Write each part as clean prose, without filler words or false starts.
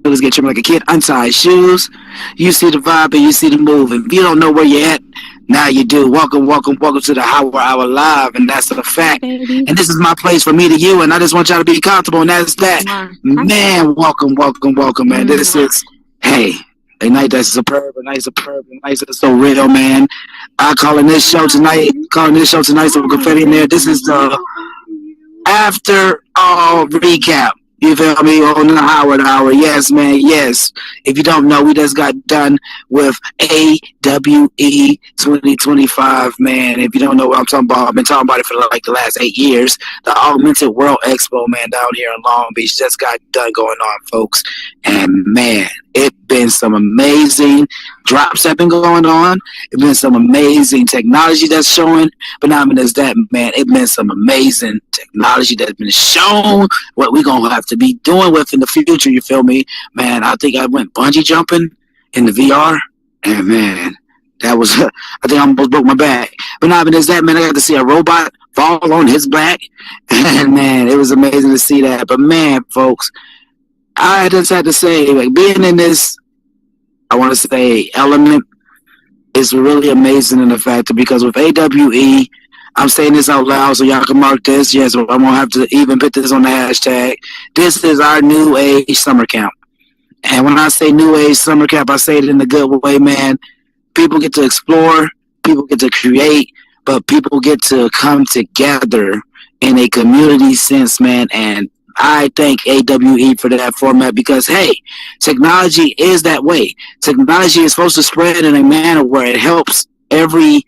do is get trimmed like a kid. Untie shoes. You see the vibe and you see the move. If you don't know where you're at, now you do. Welcome, welcome, welcome to the Howard Hour Live, and that's a fact. Baby. And this is my place for me to you, and I just want y'all to be comfortable, and that's that. Man, welcome, welcome, welcome, man. This is, hey, a night that's superb, a night superb, a night that's so real, man. Calling this show tonight, some confetti in there. This is the After All recap. You feel me? On the Howard Hour. Yes, man. Yes. If you don't know, we just got done with AWE 2025, man. If you don't know what I'm talking about, I've been talking about it for like the last 8 years. The Augmented World Expo, man, down here in Long Beach just got done going on, folks. And man, it been some amazing drops that been going on. It been some amazing technology that's showing. But not even as that, man, it been some amazing technology that's been shown. What we gonna have to be doing with in the future, you feel me? Man, I think I went bungee jumping in the VR. And man, that was, I think I almost broke my back. But not even as that, man, I got to see a robot fall on his back. And man, it was amazing to see that. But man, folks, I just had to say, like, being in this, I want to say, element is really amazing in the fact that because with AWE, I'm saying this out loud so y'all can mark this. Yes, I'm going to have to even put this on the hashtag. This is our new age summer camp. And when I say new age summer camp, I say it in a good way, man. People get to explore, people get to create, but people get to come together in a community sense, man. And I thank AWE for that format because, hey, technology is that way. Technology is supposed to spread in a manner where it helps every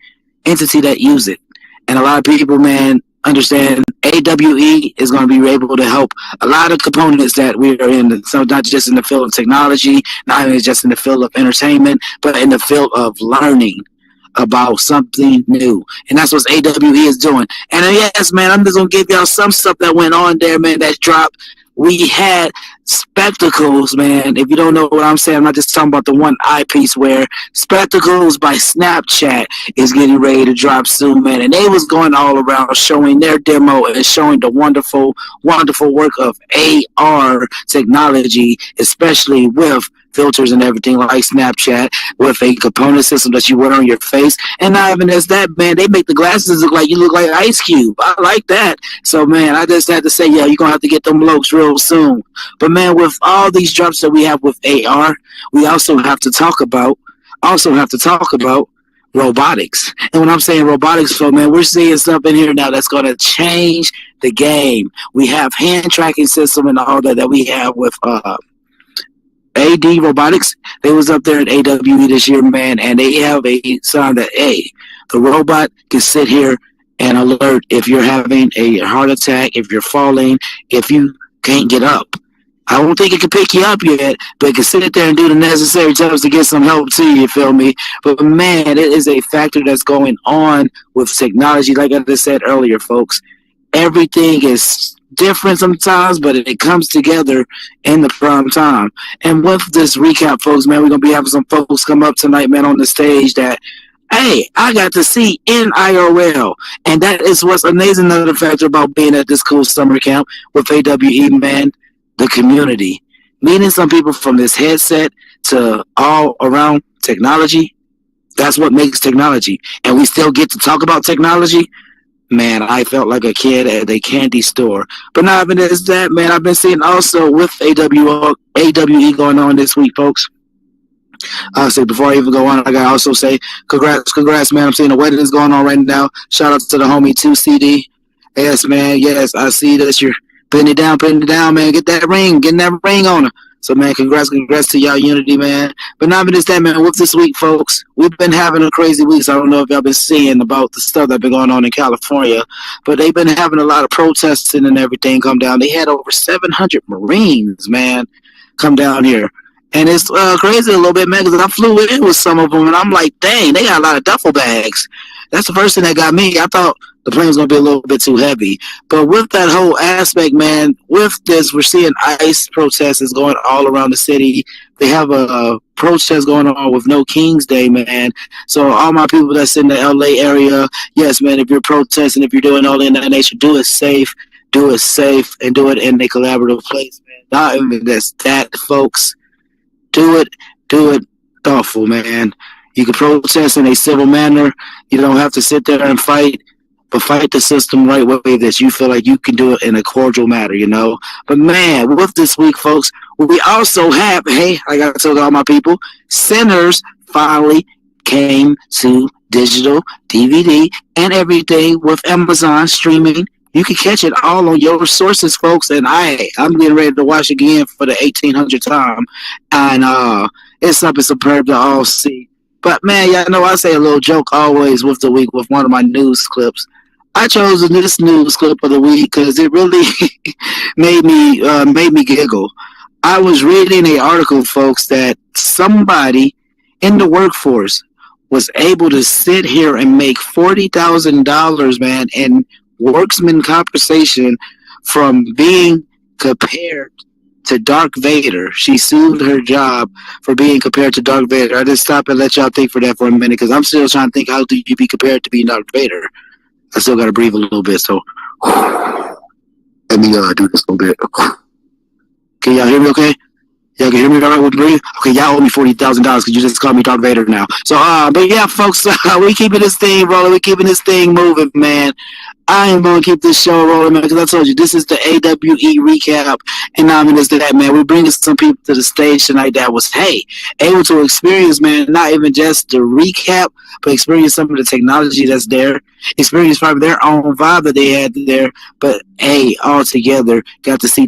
entity that use it. And a lot of people, man, understand AWE is going to be able to help a lot of components that we are in. So not just in the field of technology, not even just in the field of entertainment, but in the field of learning about something new. And that's what AWE is doing. And yes, man, I'm just going to give y'all some stuff that went on there, man, that dropped. We had Spectacles, man. If you don't know what I'm saying, I'm not just talking about the one eyepiece where Spectacles by Snapchat is getting ready to drop soon, man. And they was going all around showing their demo and showing the wonderful, wonderful work of AR technology, especially with filters and everything like Snapchat, with a component system that you wear on your face. And not even as that, man, they make the glasses look like you look like Ice Cube. I like that. So, man, I just had to say, yeah, you're going to have to get them looks real soon. But, man, with all these drops that we have with AR, we also have to talk about robotics. And when I'm saying robotics, so, man, we're seeing stuff in here now that's going to change the game. We have hand tracking system and all that we have with AD Robotics. They was up there at AWE this year, man, and they have a sign that, hey, the robot can sit here and alert if you're having a heart attack, if you're falling, if you can't get up. I don't think it can pick you up yet, but it can sit there and do the necessary steps to get some help to you feel me? But, man, it is a factor that's going on with technology. Like I just said earlier, folks, everything is different sometimes, but it comes together in the prime time. And with this recap, folks, man, we're going to be having some folks come up tonight, man, on the stage that, hey, I got to see in IRL. And that is what's amazing, another factor about being at this cool summer camp with AWE, man, the community. Meeting some people from this headset to all around technology, that's what makes technology. And we still get to talk about technology. Man, I felt like a kid at a candy store. But not even as that, man, I've been seeing also with AWE going on this week, folks. So before I even go on, I gotta also say congrats, man. I'm seeing the wedding is going on right now. Shout out to the homie 2CD. Yes, man. Yes, I see that you're putting it down, man. Getting that ring on her. So, man, congrats to y'all unity, man. But not even just that, man. With this week, folks, we've been having a crazy week. So I don't know if y'all been seeing about the stuff that's been going on in California, but they've been having a lot of protesting and everything come down. They had over 700 Marines, man, come down here. And it's crazy a little bit, man, because I flew in with some of them, and I'm like, dang, they got a lot of duffel bags. That's the first thing that got me. I thought the plane was going to be a little bit too heavy. But with that whole aspect, man, with this, we're seeing ICE protests going all around the city. They have a protest going on with No King's Day, man. So all my people that's in the LA area, yes, man, if you're protesting, if you're doing all in that nature, do it safe, and do it in a collaborative place, man. Not even that's that, folks. do it thoughtful, man. You can protest in a civil manner. You don't have to sit there and fight, but fight the system right way that you feel like you can do it in a cordial manner, you know. But man, with this week, folks, we also have, hey, like I told all my people, Sinners finally came to digital DVD and everything with Amazon streaming. You can catch it all on your sources, folks. And I'm getting ready to watch again for the 1800th time. And it's something superb to all see. But man, y'all know I say a little joke always with the week with one of my news clips. I chose this news clip of the week because it really made me giggle. I was reading an article, folks, that somebody in the workforce was able to sit here and make $40,000, man, in worksman compensation from being compared to Darth Vader. She sued her job for being compared to Darth Vader. I just stop and let y'all think for that for a minute because I'm still trying to think, how do you be compared to being Darth Vader? I still got to breathe a little bit, so let me do this a little bit. Can y'all hear me okay? Y'all can hear me all right with breathe? Okay, y'all owe me $40,000 because you just called me Darth Vader now. So, but yeah, folks, we keeping this thing rolling. We keeping this thing moving, man. I am going to keep this show rolling, man, because I told you, this is the AWE recap, and I mean, it's that, man. We're bringing some people to the stage tonight that was, hey, able to experience, man, not even just the recap, but experience some of the technology that's there, experience probably their own vibe that they had there, but, hey, all together, got to see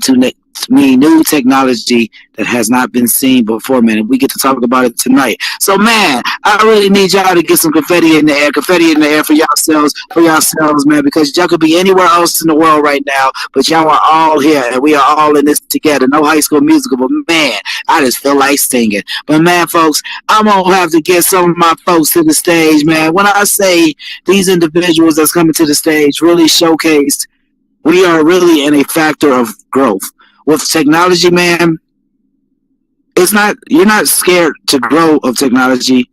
new technology that has not been seen before, man, and we get to talk about it tonight. So, man, I really need y'all to get some confetti in the air for yourselves, man, because y'all could be anywhere else in the world right now, but y'all are all here, and we are all in this together. No High School Musical, but man, I just feel like singing. But man, folks, I'm gonna have to get some of my folks to the stage, man. When I say these individuals that's coming to the stage really showcased, we are really in a factor of growth. With technology, man, you're not scared to grow of technology.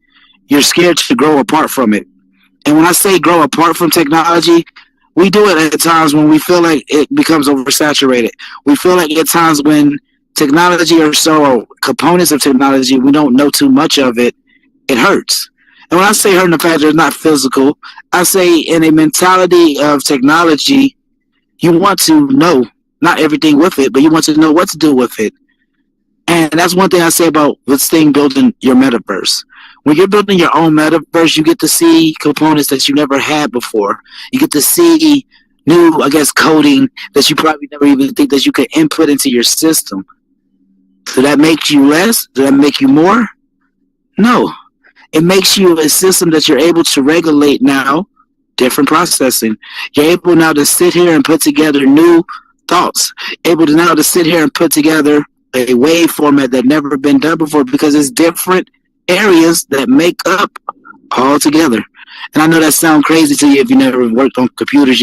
You're scared to grow apart from it. And when I say grow apart from technology, we do it at times when we feel like it becomes oversaturated. We feel like at times when technology or components of technology, we don't know too much of it, it hurts. And when I say hurt in the fact that it's not physical, I say in a mentality of technology, you want to know not everything with it, but you want to know what to do with it. And that's one thing I say about this thing building your metaverse. When you're building your own metaverse, you get to see components that you never had before. You get to see new, coding that you probably never even think that you could input into your system. Does that make you less? Does that make you more? No. It makes you a system that you're able to regulate now, different processing. You're able now to sit here and put together new thoughts, able to now to sit here and put together a wave format that never been done before because it's different areas that make up all together. And I know that sounds crazy to you if you never worked on computers,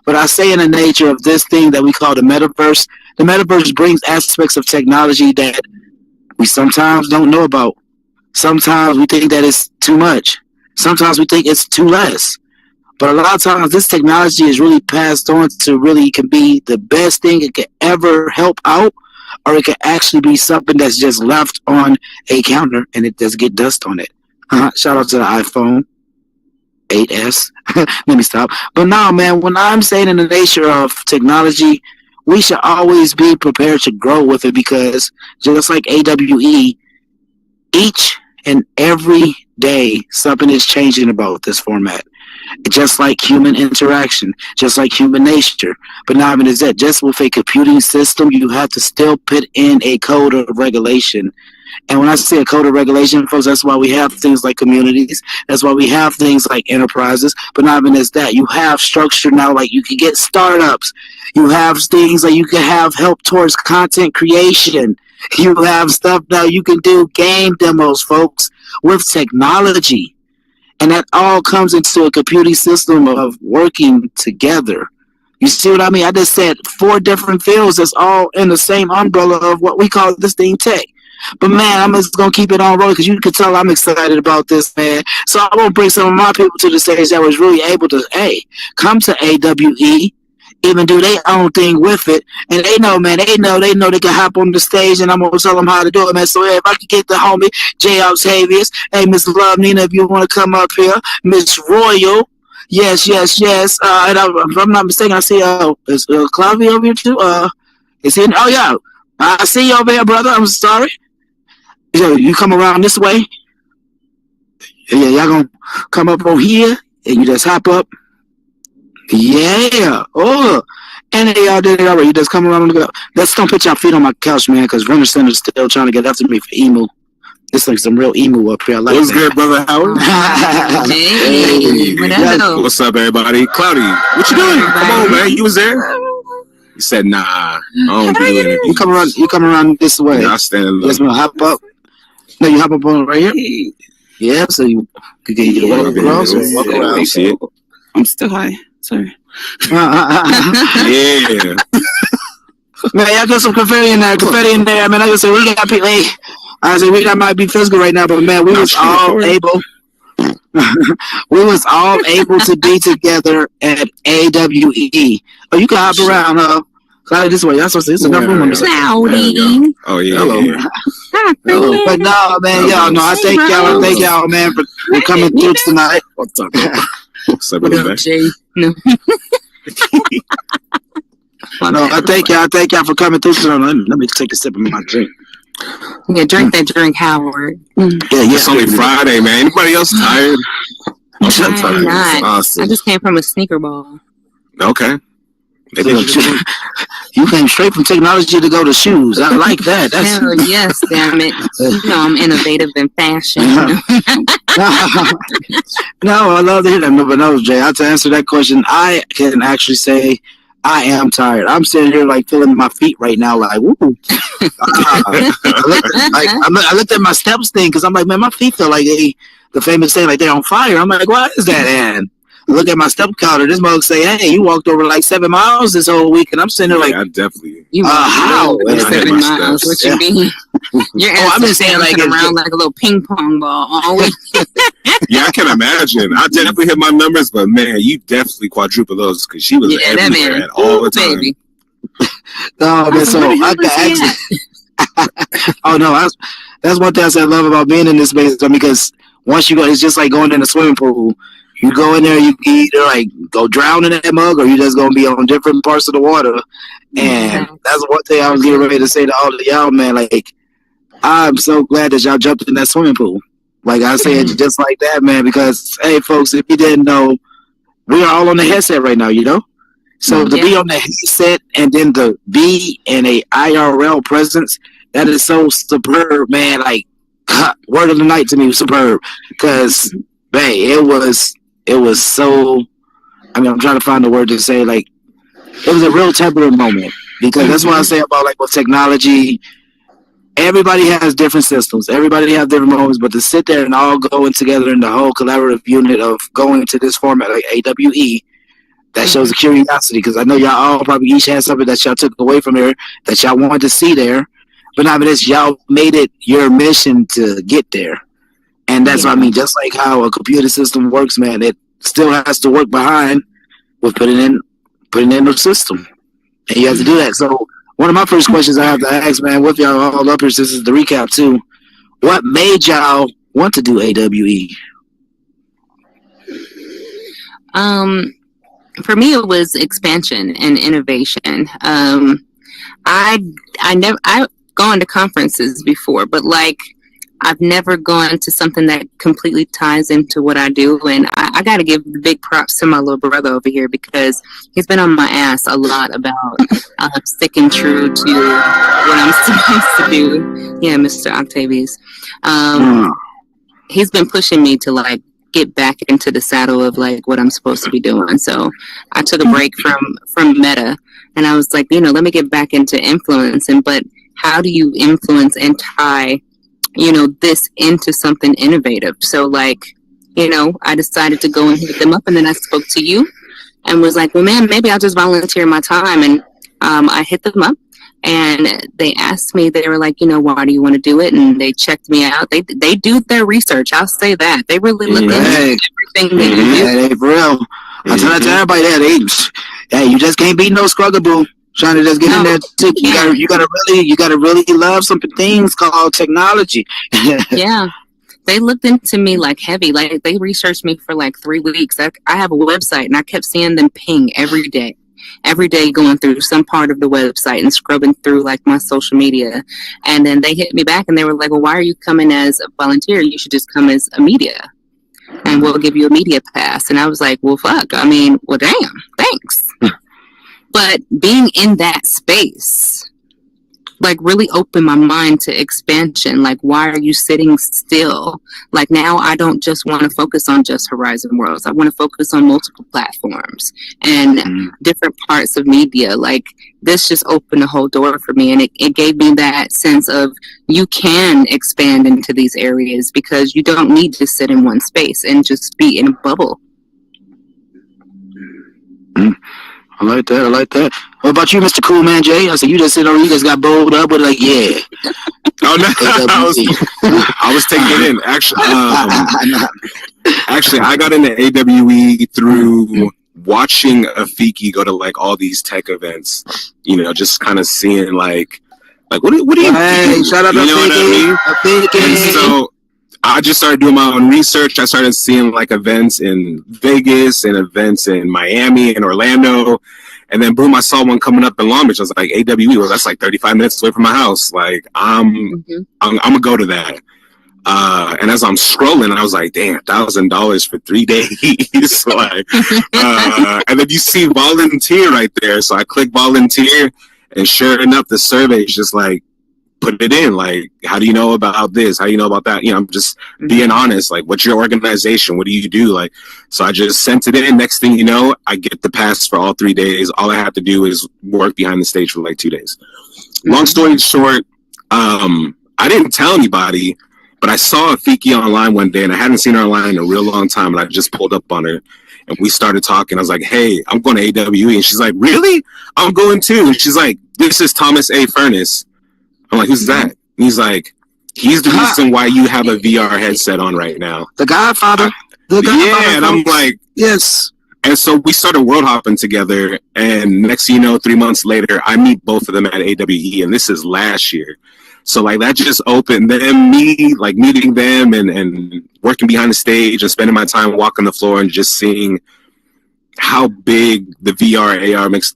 but I say in the nature of this thing that we call the metaverse brings aspects of technology that we sometimes don't know about. Sometimes we think that it's too much. Sometimes we think it's too less. But a lot of times this technology is really passed on to really can be the best thing it could ever help out, or it could actually be something that's just left on a counter and it does get dust on it. Shout out to the iPhone 8S. Let me stop. But now, man, when I'm saying in the nature of technology, we should always be prepared to grow with it because just like AWE, each and every day something is changing about this format. Just like human interaction, just like human nature. But not even is that, just with a computing system, you have to still put in a code of regulation. And when I say a code of regulation, folks, that's why we have things like communities. That's why we have things like enterprises. But not even is that, you have structure now, like you can get startups. You have things like you can have help towards content creation. You have stuff now you can do game demos, folks, with technology. And that all comes into a computing system of working together. You see what I mean? I just said 4 different fields that's all in the same umbrella of what we call this thing tech. But man, I'm just going to keep it on rolling because you can tell I'm excited about this, man. So I want to bring some of my people to the stage that was really able to, come to AWE, even do their own thing with it. And they know, man, they know they can hop on the stage and I'm going to tell them how to do it, man. So if I could get the homie Jay Octavius, hey, Miss Love Nina, if you want to come up here, Miss Royal, yes. And if I'm not mistaken, I see, is Clavy over here too? Is he in? Oh, yeah. I see you over here, brother. I'm sorry. You come around this way. Yeah, y'all gonna come up on here and you just hop up. Yeah. Oh, and y'all did it already. You just come around and go. Let's don't put your feet on my couch, man, because Runner Center's still trying to get after me for emu. This like some real emu up here. I like What's that. good, brother Howard? Hey, What's up, everybody? Cloudy, what you doing? Come on, man. You was there? He said, nah, I don't do anything. You come around this way. Yeah, I stand a Yes, little. man. Hop up. No, you hop up on it right here. Yeah, so you could get you to walk across or walk around. You see it? I'm still high. Sorry. Yeah. Man, I got some confetti in there. Man, I just say we got people. Hey, I said we might be physical right now, but man, we was all able to be together at AWE. Oh, you can hop around, Cloudy this way. That's what it's enough room on this. Cloudy. Oh, yeah. Hello. Yeah. Hello. But no, man, y'all know I thank y'all, man, for coming through tonight. What's up, bro? What's up, What brother? up, Jay? No. No, I thank y'all for coming through tonight. Let me take a sip of my drink. Yeah, drink that drink, Howard. Yeah. It's only Friday, man. Anybody else tired? I'm not. Awesome. I just came from a sneaker ball. Okay. You came straight from technology to go to shoes. I like that. That's Hell yes, damn it. You know I'm innovative in fashion. No, I love to hear that. No, but no, Jay, to answer that question, I can actually say I am tired. I'm sitting here like feeling my feet right now, like woo. I looked at my steps thing because I'm like, man, my feet feel like the famous saying, like they're on fire. I'm like, why is that? And I look at my step counter. This mug say, hey, you walked over like 7 miles this whole week, and I'm sitting there like, I definitely. You how? 7 miles. What you mean? Your ass I've been saying like around like a little ping pong ball all week. Yeah, I can imagine. I definitely hit my numbers, but man, you definitely quadruple those because she was everywhere at all the time. Baby. no, man, so I can actually. Oh no, that's one thing I love about being in this space because once you go, it's just like going in a swimming pool. You go in there, you can either like go drown in that mug, or you just gonna be on different parts of the water. And that's one thing I was getting ready to say to all of y'all, man. Like, I'm so glad that y'all jumped in that swimming pool. Like I said, just like that, man. Because hey, folks, if you didn't know, we are all on the headset right now. You know, so to be on the headset and then to be in a IRL presence, that is so superb, man. Like, word of the night to me was superb because, man, it was so. I mean, I'm trying to find the word to say. Like, it was a real temporary moment because that's what I say about like with technology. Everybody has different systems. Everybody has different moments, but to sit there and all go in together in the whole collaborative unit of going to this format like AWE, that shows a curiosity because I know y'all all probably each had something that y'all took away from here that y'all wanted to see there, but not this, y'all made it your mission to get there. And that's what I mean. Just like how a computer system works, man, it still has to work behind with putting in the system, and you have to do that. So one of my first questions I have to ask, man, with y'all all up here, this is the recap too. What made y'all want to do AWE? For me, it was expansion and innovation. I've gone to conferences before, but like, I've never gone to something that completely ties into what I do. And I got to give the big props to my little brother over here because he's been on my ass a lot about sticking true to what I'm supposed to do. Yeah, Mr. Octavius. He's been pushing me to like get back into the saddle of like what I'm supposed to be doing. So I took a break from Meta and I was like, let me get back into influencing. But how do you influence and tie this into something innovative? So like, I decided to go and hit them up, and then I spoke to you and was like, well, man, maybe I'll just volunteer my time. And I hit them up and they asked me, they were like, why do you want to do it? And they checked me out. They do their research. I'll say that. They really look into everything they do. Hey, for real. I tell that to everybody that hey, you just can't beat no Scrugaboo. Trying to just get in there. You gotta really love some things called technology. Yeah. They looked into me like heavy. Like they researched me for like 3 weeks. I have a website and I kept seeing them ping every day going through some part of the website and scrubbing through like my social media. And then they hit me back and they were like, well, why are you coming as a volunteer? You should just come as a media and we'll give you a media pass. And I was like, well, fuck. I mean, well, damn, thanks. But being in that space, like really opened my mind to expansion. Like, why are you sitting still? Like now I don't just want to focus on just Horizon Worlds. I want to focus on multiple platforms and different parts of media. Like this just opened a whole door for me. And it gave me that sense of you can expand into these areas because you don't need to sit in one space and just be in a bubble. I like that. What about you, Mr. Cool Man Jay? I said you just got bowled up with like, yeah. Oh no, I was taking it in. Actually, I got into AWE through watching Afiki go to like all these tech events. You know, just kind of seeing like what do you do? Shout out to Afiki. And so I just started doing my own research. I started seeing like events in Vegas and events in Miami and Orlando. And then boom, I saw one coming up in Long Beach. I was like, AWE, well, that's like 35 minutes away from my house. Like I'm gonna go to that. And as I'm scrolling, I was like, damn, $1,000 for 3 days. Like, and then you see volunteer right there. So I click volunteer and sure enough, the survey is just like, put it in, like, how do you know about this? How do you know about that? You know, I'm just being honest. Like, what's your organization? What do you do? Like, so I just sent it in. Next thing you know, I get the pass for all 3 days. All I have to do is work behind the stage for like 2 days. Long story short, I didn't tell anybody, but I saw Afiki online one day and I hadn't seen her online in a real long time. And I just pulled up on her and we started talking. I was like, hey, I'm going to AWE. And she's like, really? I'm going too. And she's like, this is Thomas A. Furness. I'm like, who's that? And he's like, he's the reason why you have a VR headset on right now. The Godfather. Yeah, and I'm like, yes. And so we started world hopping together. And next thing you know, 3 months later, I meet both of them at AWE. And this is last year. So like that just opened them, me like meeting them and working behind the stage and spending my time walking the floor and just seeing how big the VR AR mix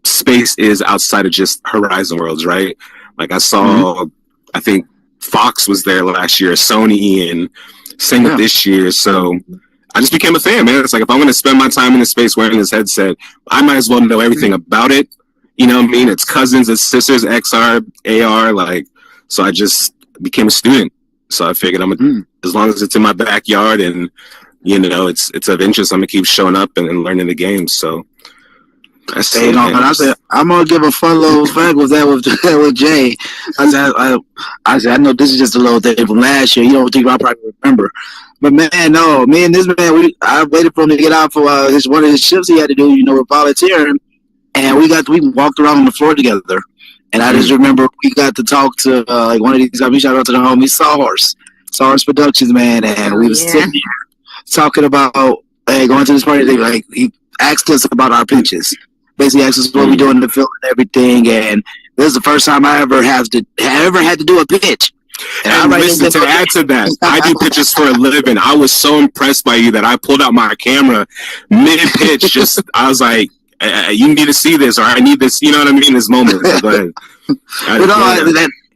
space is outside of just Horizon Worlds, right? Like I saw, I think Fox was there last year, Sony, and same with this year. So I just became a fan, man. It's like if I'm going to spend my time in the space wearing this headset, I might as well know everything about it. You know what I mean? It's cousins, it's sisters, XR, AR, like. So I just became a student. So I figured as long as it's in my backyard and you know it's of interest, I'm gonna keep showing up and learning the game. So. I said, I'm gonna give a fun little fact with that with Jay. I said, I know this is just a little thing from last year. You don't think I probably remember, but man, no, me and this man, I waited for him to get out for one of his shifts he had to do. You know, with volunteering, and we walked around on the floor together. And I just remember we got to talk to like one of these guys. We shout out to the homie Sawhorse Productions, man, and we was sitting here talking about going to this party. He asked us about our pitches. Basically asked us what we do in the field and everything, and this is the first time I ever had to do a pitch. And listen, to add to that, I do pitches for a living. I was so impressed by you that I pulled out my camera mid-pitch. I was like, you need to see this, or I need this, you know what I mean, this moment. Go ahead.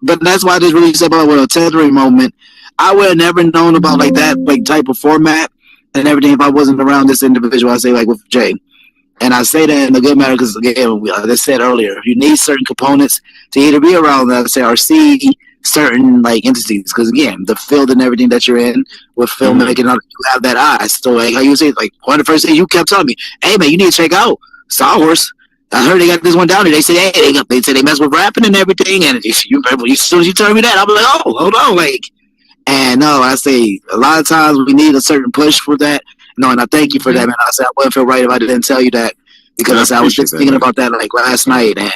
But that's why I just really said about a tethering moment. I would have never known about like that like type of format and everything if I wasn't around this individual. I say like with Jay. And I say that in a good manner because, again, like I said earlier, you need certain components to either be around, let's say, or see certain like entities. Because, again, the field and everything that you're in with filmmaking, you have that eye. So, like how you say, like one of the first things you kept telling me, hey, man, you need to check out Sawhorse. I heard they got this one down there. They said, hey, they said they mess with rapping and everything. And as soon as you told me that, I'm like, oh, hold on, like. And no, I say a lot of times we need a certain push for that. No, and I thank you for that, man. I said I wouldn't feel right if I didn't tell you that because I was just thinking about that like last night, and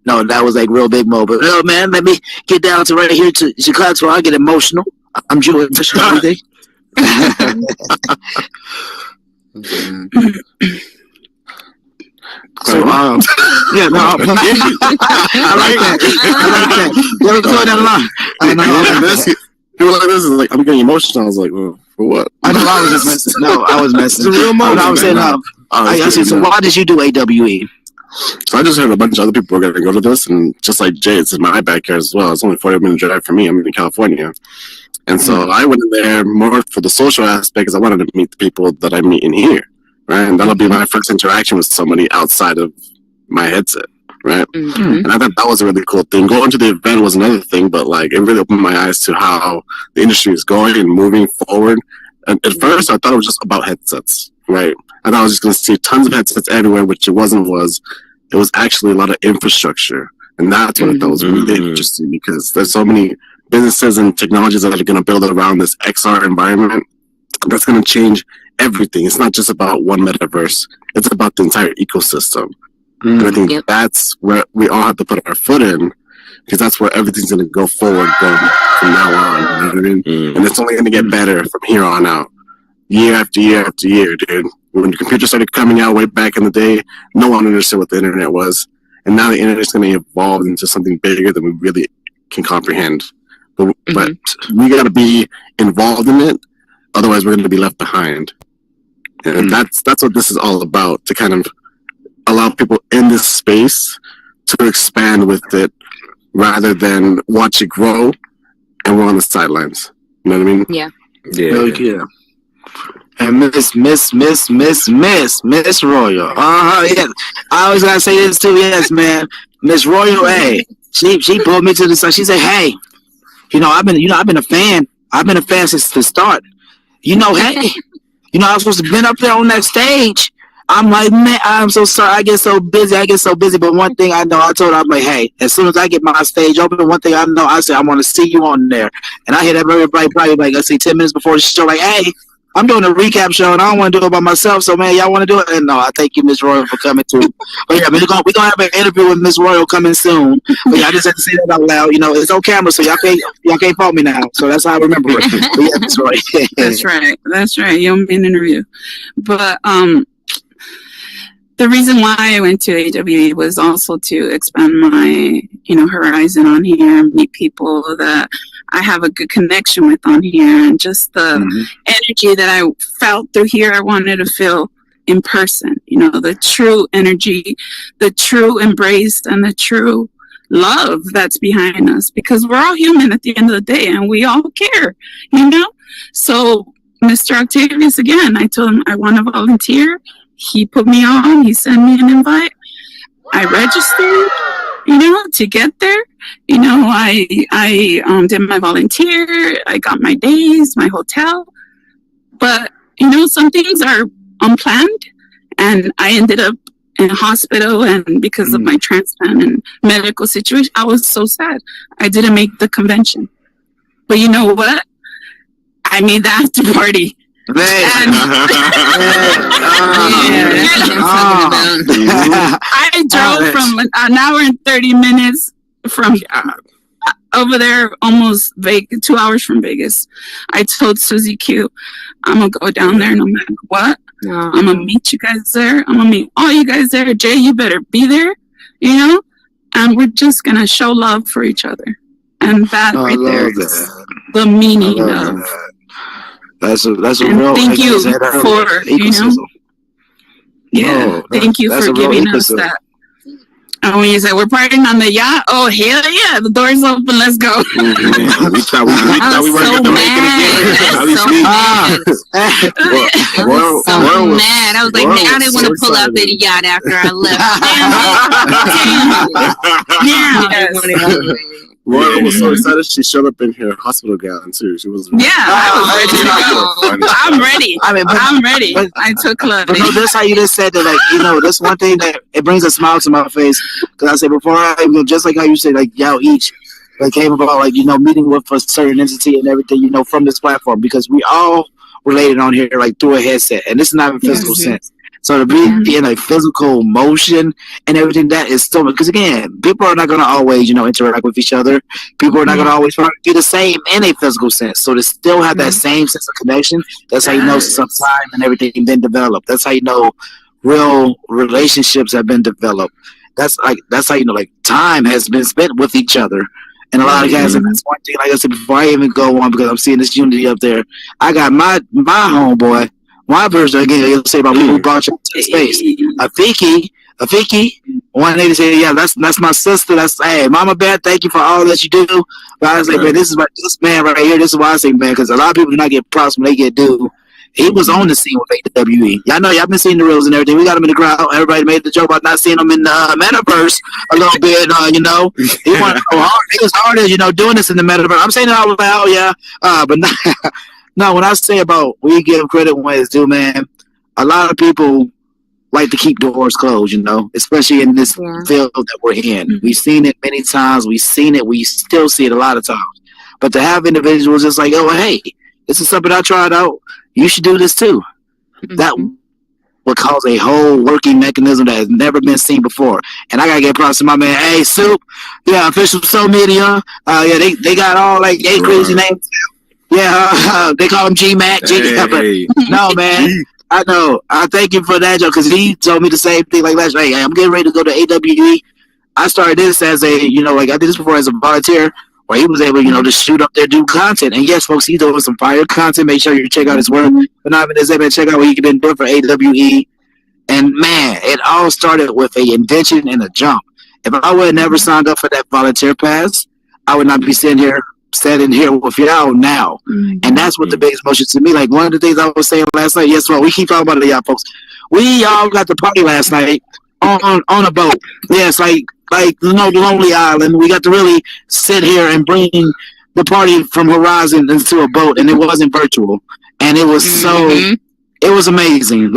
no, that was like real big moment. But man, let me get down to right here to Chicago. I get emotional. I'm Jewish. So, yeah, no, I like that. Yeah, we're going that line. People like this is like, I'm getting emotional. I was like, well, for what? I know I was just messing. No, I was messing. It's a real moment. I was saying, I said, so why did you do AWE? So I just heard a bunch of other people were going to go to this, and just like Jay, it's in my backyard as well. It's only 40-minute drive for me. I'm in California. And so I went in there more for the social aspect because I wanted to meet the people that I meet in here, right? And that'll be my first interaction with somebody outside of my headset, right? And I thought that was a really cool thing. Going to the event was another thing, but like it really opened my eyes to how the industry is going and moving forward. And at first, I thought it was just about headsets, right? I thought I was just going to see tons of headsets everywhere, which it wasn't. It was actually a lot of infrastructure. And that's what I thought was really interesting, because there's so many businesses and technologies that are going to build around this XR environment that's going to change everything. It's not just about one metaverse. It's about the entire ecosystem. And I think that's where we all have to put our foot in, because that's where everything's going to go forward from now on. You know what I mean? And it's only going to get better from here on out. Year after year after year, dude. When the computer started coming out way back in the day, no one understood what the internet was. And now the internet's going to evolve into something bigger than we really can comprehend. But we got to be involved in it. Otherwise, we're going to be left behind. And that's what this is all about, to kind of allow people in this space to expand with it rather than watch it grow and we're on the sidelines. You know what I mean? Yeah. Yeah. And Miss Royal. Yeah. I always gotta say this too. Yes, man. Miss Royal, hey, she pulled me to the side. She said, "Hey, I've been a fan. I've been a fan since the start. Hey, I was supposed to been up there on that stage. I'm like, man, I'm so sorry. I get so busy. But one thing I know, I told her, I'm like, hey, as soon as I get my stage open, one thing I know, I said, I want to see you on there. And I hit everybody probably like, let's say 10 minutes before the show, like, hey, I'm doing a recap show and I don't want to do it by myself. So, man, y'all want to do it? And no, I thank you, Miss Royal, for coming too. But yeah, we're going to have an interview with Miss Royal coming soon. But yeah, I just had to say that out loud. It's on camera, so y'all can't fault me now. So that's how I remember it. But yeah, Miss Royal. That's right. You don't be an interview. But, the reason why I went to AWE was also to expand my, horizon on here and meet people that I have a good connection with on here, and just the energy that I felt through here, I wanted to feel in person, the true energy, the true embrace, and the true love that's behind us, because we're all human at the end of the day and we all care, So Mr. Octavius, again, I told him I want to volunteer. He put me on. He sent me an invite. I registered, to get there. I did my volunteer. I got my days, my hotel. But, some things are unplanned. And I ended up in a hospital. And because of my transplant and medical situation, I was so sad. I didn't make the convention. But you know what? I made the after party. I drove from an hour and 30 minutes from over there, almost 2 hours from Vegas. I told Susie Q, I'm gonna go down there no matter what. I'm gonna meet you guys there. I'm gonna meet all you guys there. Jay, you better be there, and we're just gonna show love for each other. And that right there is the meaning of That's a and real. thank you for thank you for giving us that. And when you say we're partying on the yacht, oh hell yeah, the door's open, let's go. We thought we were going to make I was so mad. I was like, man, I didn't want to pull out the yacht after I left. Royal was so excited she showed up in her hospital gown too. She was I was ready to go. I'm ready. I'm ready. I took love. But that's how you just said that. Like that's one thing that it brings a smile to my face, because I said before, just like how you said, like y'all each came about meeting with a certain entity and everything from this platform, because we all related on here through a headset, and this is not in physical sense. So to be in a physical motion and everything, that is so much. Because again, people are not going to always, interact with each other. People are not going to always be the same in a physical sense. So to still have that same sense of connection, that's how you know some time and everything been developed. That's how you know real relationships have been developed. That's how you know time has been spent with each other. And a lot of guys, and that's one thing, like I said, before I even go on, because I'm seeing this unity up there, I got my homeboy, my version, again, you'll say about people who brought you to the space. Afiki, one lady said, yeah, that's my sister. That's, hey, Mama Bear, thank you for all that you do. But I was like, man, this man right here, this is why I say, man, because a lot of people do not get props when they get due. He was on the scene with AWE. Y'all know, y'all been seeing the reels and everything. We got him in the crowd. Everybody made the joke about not seeing him in the metaverse a little bit. He wanted to go hard. He was hard as doing this in the metaverse. I'm saying it all about, but no. When I say about we give credit when it's due, man, a lot of people like to keep doors closed. Especially in this field that we're in. We've seen it many times. We still see it a lot of times. But to have individuals just like, oh, hey, this is something I tried out. You should do this too. That would cause a whole working mechanism that has never been seen before. And I gotta get props to my man, hey Soup, official Soul Media. They got all eight crazy names. They call him G-Mac. Hey. No man, I know. I thank him for that, Joe, because he told me the same thing last night. Hey, I'm getting ready to go to AWE. I started this as a, I did this before as a volunteer. Where he was able, to shoot up there, do content. And yes, folks, he's doing some fire content. Make sure you check out his work. But not even this, check out what he can do for AWE. And man, it all started with a invention and a jump. If I would have never signed up for that volunteer pass, I would not be sitting here with y'all now. And that's what the biggest motion to me. Like one of the things I was saying last night. Yes, well, we keep talking about it, y'all folks. We all got to party last night on a boat. Yes, the Lonely Island. We got to really sit here and bring the party from Horizon into a boat, and it wasn't virtual. And it was it was amazing.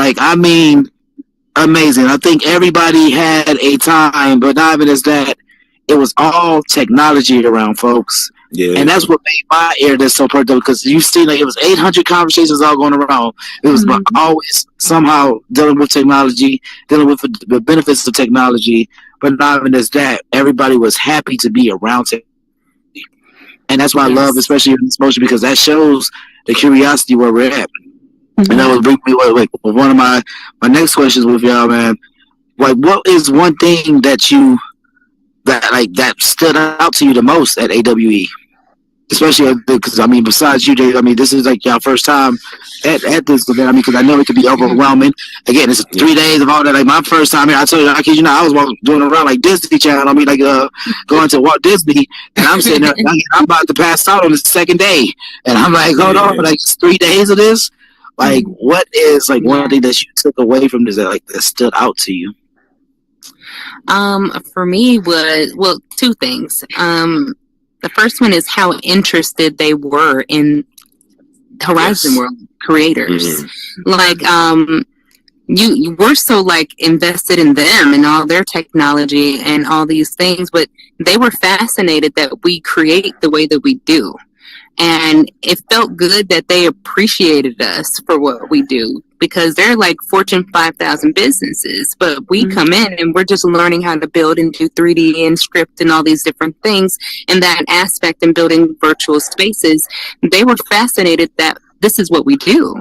Amazing. I think everybody had a time, but not even as that. It was all technology around, folks. Yeah. And that's what made my ear this so perked up, because you see, it was 800 conversations all going around. It was always somehow dealing with technology, dealing with the benefits of technology. But not even as that, everybody was happy to be around it. And that's why I love, especially in this motion, because that shows the curiosity where we're at. And that will bring me with one of my next questions with y'all, man. What is one thing that stood out to you the most at AWE? Especially because, besides you, Jay, this is y'all first time at this event. Because I know it could be overwhelming. Again, it's 3 days of all that. My first time here, I told you, I kid you not, I was doing around Disney Channel. Going to Walt Disney, and I'm sitting there, I'm about to pass out on the second day, and I'm like, hold on, 3 days of this. What is one thing that you took away from this that stood out to you? For me was two things. The first one is how interested they were in Horizon World creators. You were so invested in them and all their technology and all these things, but they were fascinated that we create the way that we do. And it felt good that they appreciated us for what we do, because they're Fortune 5,000 businesses, but we come in and we're just learning how to build and do 3D and script and all these different things. And that aspect in building virtual spaces, they were fascinated that this is what we do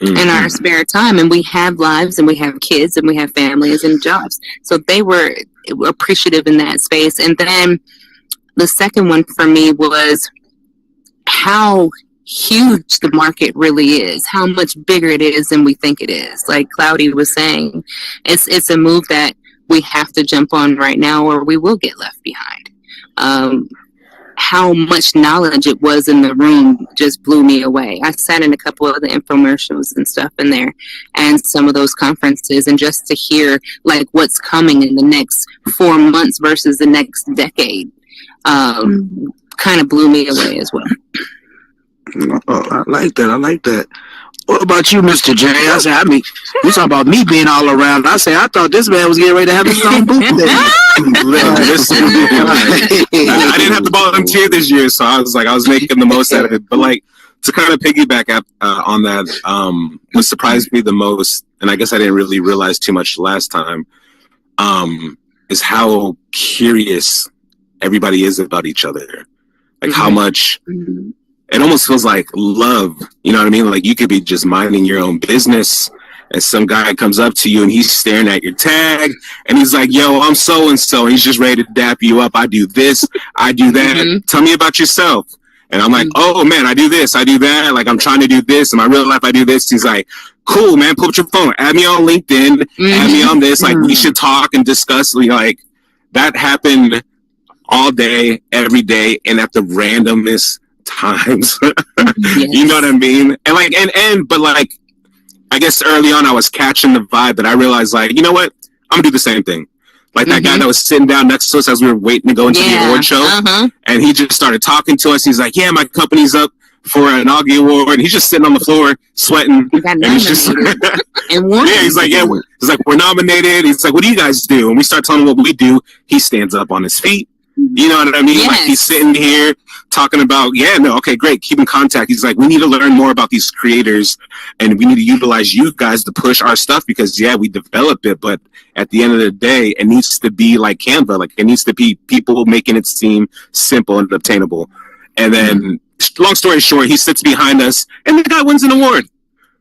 in our spare time. And we have lives and we have kids and we have families and jobs. So they were appreciative in that space. And then the second one for me was how huge the market really is, how much bigger it is than we think it is. Like Cloudy was saying, it's a move that we have to jump on right now or we will get left behind. How much knowledge it was in the room just blew me away. I sat in a couple of the infomercials and stuff in there and some of those conferences, and just to hear what's coming in the next 4 months versus the next decade kind of blew me away as well. Oh, I like that. What about you, Mr. J? I said, you talking about me being all around. I say, I thought this man was getting ready to have his own booth there. I didn't have to volunteer this year, so I was making the most out of it. But to kind of piggyback on that, what surprised me the most, and I guess I didn't really realize too much last time, is how curious everybody is about each other. Like how much it almost feels like love. You know what I mean? Like you could be just minding your own business, and some guy comes up to you and he's staring at your tag and he's like, yo, I'm so and so. He's just ready to dap you up. I do this, I do that. Tell me about yourself. And I'm like, oh man, I do this, I do that. Like I'm trying to do this. In my real life, I do this. He's like, cool, man, pull up your phone. Add me on LinkedIn. Add me on this. Like we should talk and discuss. Like that happened all day, every day, and at the randomest times. You know what I mean? And like, but like, I guess early on I was catching the vibe that I realized, like, you know what? I'm gonna do the same thing. Like that guy that was sitting down next to us as we were waiting to go into the award show, and he just started talking to us. He's like, "Yeah, my company's up for an Augie Award," and he's just sitting on the floor sweating. And he's just, yeah, he's like, "Yeah," he's like, "We're nominated." He's like, "What do you guys do?" And we start telling him what we do. He stands up on his feet. You know what I mean? Like he's sitting here talking about, okay, great, keep in contact. He's like, we need to learn more about these creators, and we need to utilize you guys to push our stuff because we develop it, but at the end of the day, it needs to be like Canva. Like it needs to be people making it seem simple and obtainable. And then, long story short, he sits behind us, and the guy wins an award.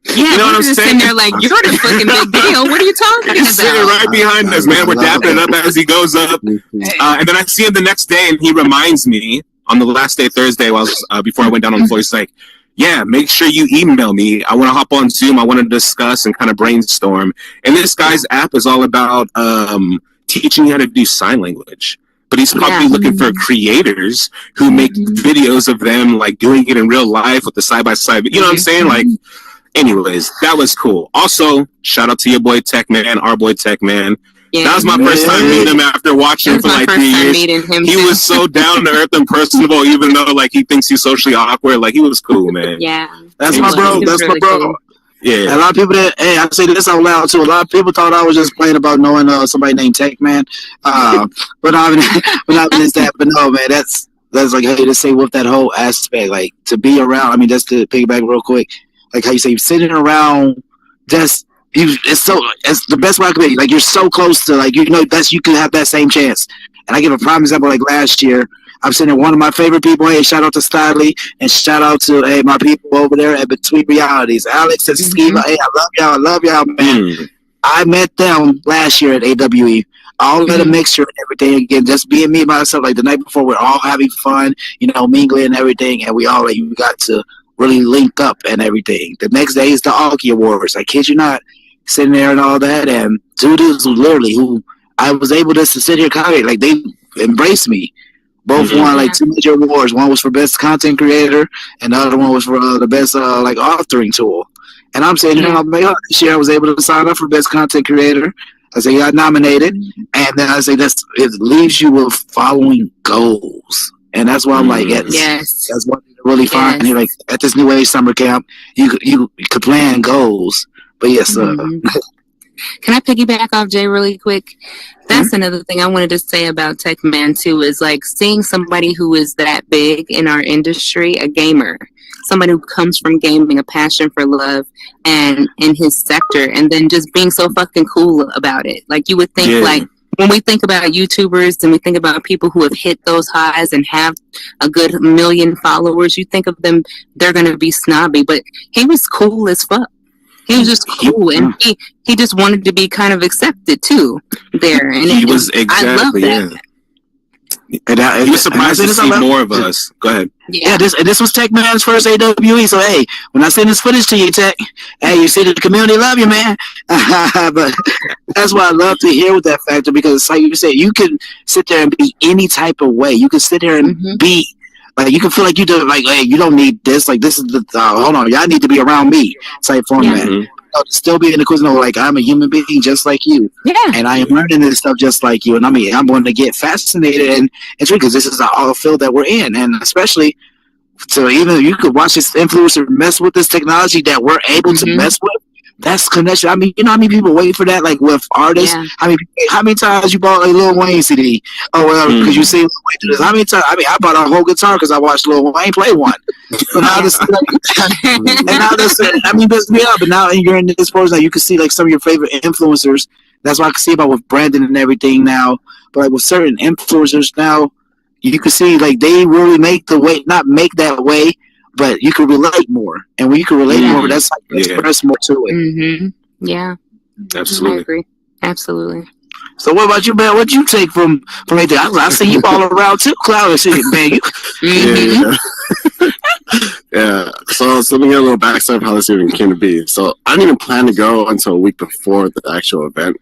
Yeah, you know what I'm saying? They're like, you're the fucking big deal. What are you talking about? He's sitting right behind us, man. We're dapping it up as he goes up. And then I see him the next day, and he reminds me on the last day, Thursday, before I went down on the floor, he's like, yeah, make sure you email me. I want to hop on Zoom. I want to discuss and kind of brainstorm. And this guy's app is all about teaching you how to do sign language. But he's probably looking for creators who make videos of them, like, doing it in real life with the side-by-side. You know what I'm saying? Like, anyways, that was cool. Also, shout out to your boy Tech Man, our boy Tech Man. Yeah. That was my first time meeting him after watching him for like 3 years. He was so down to earth and personable, even though like he thinks he's socially awkward. Like he was cool, man. Yeah, that's my bro. That's really my bro. Cool. Yeah, a lot of people I say this out loud too. A lot of people thought I was just playing about knowing somebody named Tech Man, but not even that. But no, man, that's like how you just say with that whole aspect, like to be around. I mean, just to piggyback real quick, like how you say sitting around, just. It's the best way I could be. Like you're so close to, like, you know, you could have that same chance. And I give a prime example. Like last year, I'm sitting there, one of my favorite people. Hey, shout out to Styley and shout out to my people over there at Between Realities, Alex and Skiva. Hey, I love y'all, man. I met them last year at AWE. All of the mixture and everything. Again, just being me myself. Like the night before, we're all having fun, you know, mingling and everything, and we all we got to really link up and everything. The next day is the Augie Awards. I kid you not. Sitting there and all that, and two dudes who I was able to sit here kind of like they embraced me. Both won like 2 major awards. One was for best content creator, and the other one was for the best like authoring tool. And I'm saying, this year I was able to sign up for best content creator. I say I got nominated, and then I say it leaves you with following goals, and that's why I'm like, that's one thing to really find here. Like at this New Age summer camp, you could plan goals. But yes, can I piggyback off Jay really quick? That's another thing I wanted to say about Tech Man too, is like seeing somebody who is that big in our industry, a gamer, somebody who comes from gaming, a passion for love and in his sector, and then just being so fucking cool about it. Like you would think like when we think about YouTubers and we think about people who have hit those highs and have a good 1 million followers, you think of them, they're going to be snobby, but he was cool as fuck. He was just cool, and he just wanted to be kind of accepted too there. And he was exactly. I love that. He was surprised to see more of us. Go ahead. Yeah, this was Tech Man's first AWE. So hey, when I send this footage to you, Tech, hey, you see that the community love you, man. But that's why I love to hear with that factor, because like you said, you can sit there and be any type of way. You can sit there and be. Like you can feel like you do, like, hey, you don't need this. Like this is the hold on, y'all need to be around me type format. Still be in the quiz, like I'm a human being just like you, and I am learning this stuff just like you. And I mean, I'm going to get fascinated, and it's true because this is all field that we're in, and especially so even you could watch this influencer mess with this technology that we're able to mess with. That's connection. I mean, you know how many people wait for that? Like with artists, Yeah. how many times you bought a Lil Wayne CD? Oh well, because you see Lil Wayne do this. How many times? I mean, I bought a whole guitar because I watched Lil Wayne play one. But now this, and now this, I mean, this but now you're in this portion, like you can see like some of your favorite influencers. That's what I can see about with Brandon and everything now. But like with certain influencers now, you can see like they really make the way, not make that way, but you can relate more. And when you can relate more, that's like you express more to it. Mm-hmm. Yeah. I Absolutely. agree. Absolutely. So what about you, man? What you take from anything? I see you all around too, Cloud and shit, man. You, Mm-hmm. Yeah. So let me get a little backstory of how this even came to be. So I didn't even plan to go until a week before the actual event,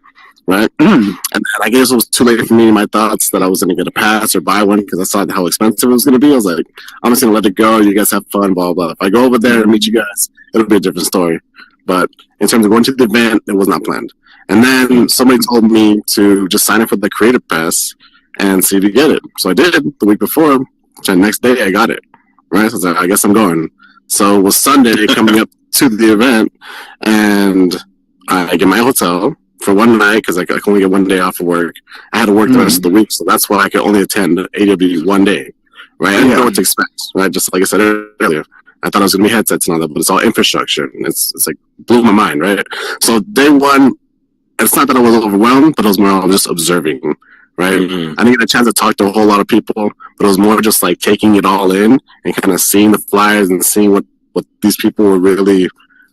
right? And I guess it was too late for me in my thoughts that I was going to get a pass or buy one because I saw how expensive it was going to be. I was like, I'm just going to let it go. You guys have fun, blah, blah. If I go over there and meet you guys, it'll be a different story. But in terms of going to the event, it was not planned. And then somebody told me to just sign up for the Creator Pass and see if you get it. So I did the week before. The next day I got it. Right? So I was like, I guess I'm going. So it was Sunday coming up to the event, and I get my hotel for one night because I could only get 1 day off of work. I had to work the rest of the week, so that's why I could only attend AW 1 day. Right? I didn't know what to expect. Right? Just like I said earlier. I thought it was going to be headsets and all that, but it's all infrastructure. And it's like blew my mind, right? So day one, it's not that I was overwhelmed, but it was more of just observing, right? Mm-hmm. I didn't get a chance to talk to a whole lot of people, but it was more just like taking it all in and kind of seeing the flyers and seeing what these people were really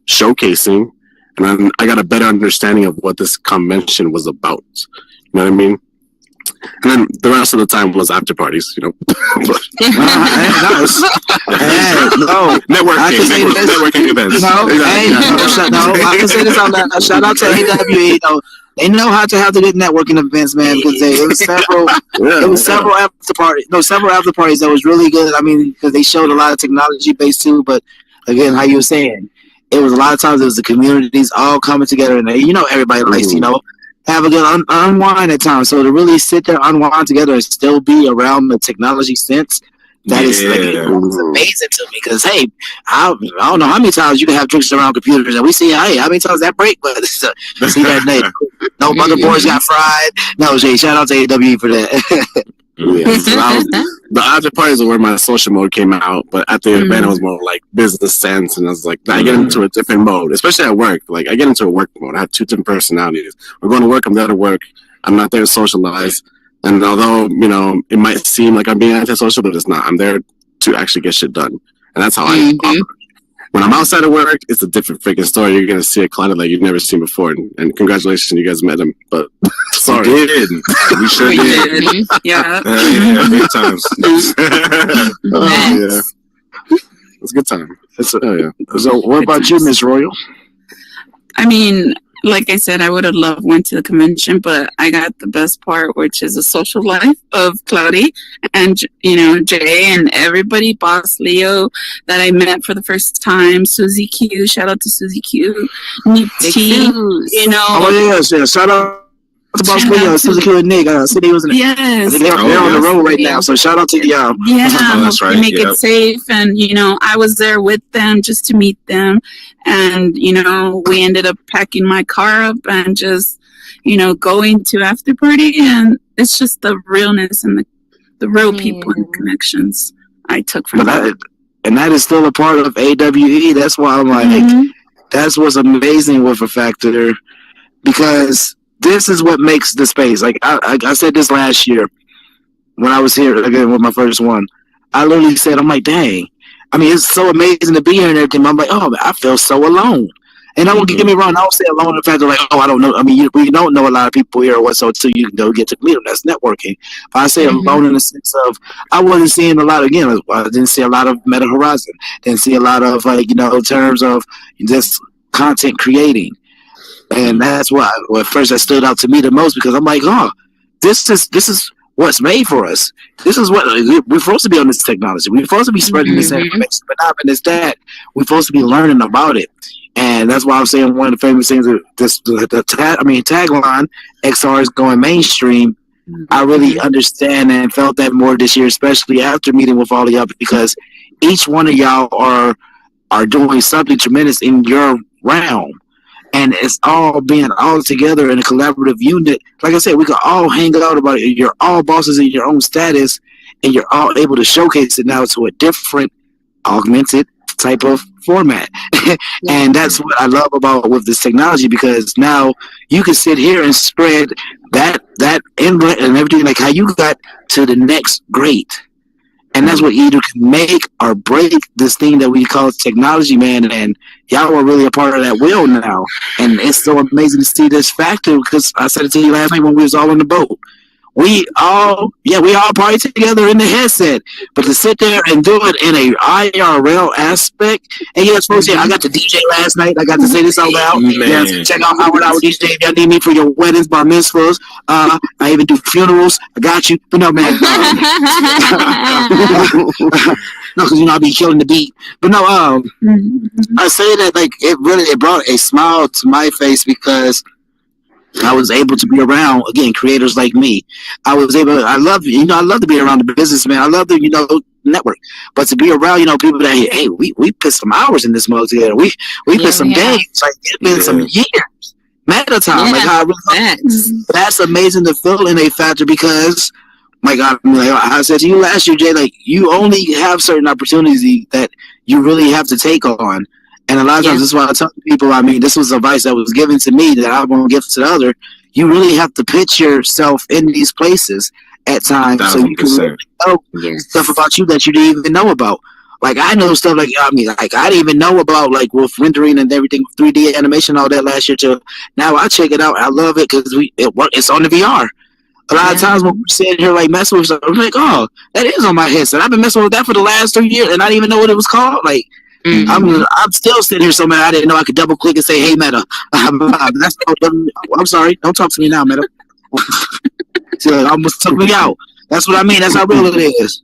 showcasing. And then I got a better understanding of what this convention was about. You know what I mean? And then the rest of the time was after parties, you know. Networking events. I can say this out loud. Shout out to AWE. They know how to have the good networking events, man. Because it was several after parties. No, several after parties that was really good. I mean, because they showed a lot of technology based too. But again, how you were saying, it was a lot of times it was the communities all coming together, and everybody likes have a good unwind at times. So to really sit there, unwind together, and still be around the technology sense, that is amazing to me. Because hey, I don't know how many times you can have drinks around computers, and we see how many times that break. But see that day, no motherboards got fried. No, Jay, shout out to AWE for that. The after parties are where my social mode came out, but at the event it was more like business sense, and I was like, I get into a different mode, especially at work. Like I get into a work mode. I have two different personalities. We're going to work. I'm there to work. I'm not there to socialize. And although it might seem like I'm being antisocial, but it's not. I'm there to actually get shit done, and that's how I operate. When I'm outside of work, it's a different freaking story. You're gonna see a client like you've never seen before, and congratulations, you guys met him. But sorry, we did. We sure did. Yeah. Big times. Yeah, it's a good time. So, what about you, Miss Royal? I mean, like I said, I would have loved went to the convention, but I got the best part, which is the social life of Cloudy and Jay and everybody, Boss Leo that I met for the first time, Susie Q, shout out to Susie Q, Nick T, Oh yeah, shout out to Boss Leo, Susie Q and Nick. City was yes, they're on the road right now, so shout out to y'all. Yeah, that's right. Make it safe, and I was there with them just to meet them, and we ended up packing my car up and just going to after party, and it's just the realness and the real people and connections I took from that. And that is still a part of AWE. That's why I'm like, that's what's amazing with a factor, because this is what makes the space. Like I said this last year when I was here again with my first one. I literally said, I'm like, dang. I mean, it's so amazing to be here and everything. I'm like, oh, I feel so alone. And I won't get me wrong. I don't say alone in the fact that like, I don't know. I mean, we don't know a lot of people here or what, so until you can go get to meet them, that's networking. But I say alone in the sense of I wasn't seeing a lot. Again, I didn't see a lot of Meta Horizon. Didn't see a lot of in terms of just content creating. And that's why at first that stood out to me the most, because I'm like, this is what's made for us. This is what we're supposed to be on this technology. We're supposed to be spreading this information, but not in that. We're supposed to be learning about it. And that's why I'm saying one of the famous things that tagline, XR is going mainstream. I really understand and felt that more this year, especially after meeting with all of y'all, because each one of y'all are doing something tremendous in your realm. and it's all being all together in a collaborative unit. Like I said, we can all hang out about it. You're all bosses in your own status, and you're all able to showcase it now to a different, augmented type of format. And that's what I love about with this technology, because now you can sit here and spread that inlet and everything, like how you got to the next grade. And that's what either can make or break this thing that we call technology, man. And y'all are really a part of that wheel now. And it's so amazing to see this factor, because I said it to you last night when we was all on the boat. We all party together in the headset, but to sit there and do it in a IRL aspect. And yes, folks, I got to DJ last night. I got to say this out loud. Yes, check out Howard DJ if y'all need me for your weddings, bar mitzvahs. I even do funerals. I got you. But no, man. No, because I'll be killing the beat. But no, I say that like it brought a smile to my face, because I was able to be around, again, creators like me. I love to be around the businessman. I love the, network. But to be around, people that, hey, we put some hours in this mug together. We put some days. Like, it's been some years. Meta time. Like, how I really that's amazing to feel in a factor, because, my God, I said to you last year, Jay, like, you only have certain opportunities that you really have to take on. And a lot of times, this is why I tell people, this was advice that was given to me that I won't give to the other. You really have to pitch yourself in these places at times, so you can really know stuff about you that you didn't even know about. Like, I know stuff like, I didn't even know about, like, with rendering and everything, 3D animation, all that last year, too. Now I check it out. I love it, because it's on the VR. A lot of times when we're sitting here, like, messing with stuff, I'm like, oh, that is on my headset. I've been messing with that for the last 3 years, and I didn't even know what it was called. Like, I'm still sitting here so mad I didn't know I could double click and say, hey, Meta. I'm sorry. Don't talk to me now, Meta. So almost took me out. That's what I mean. That's how real it is.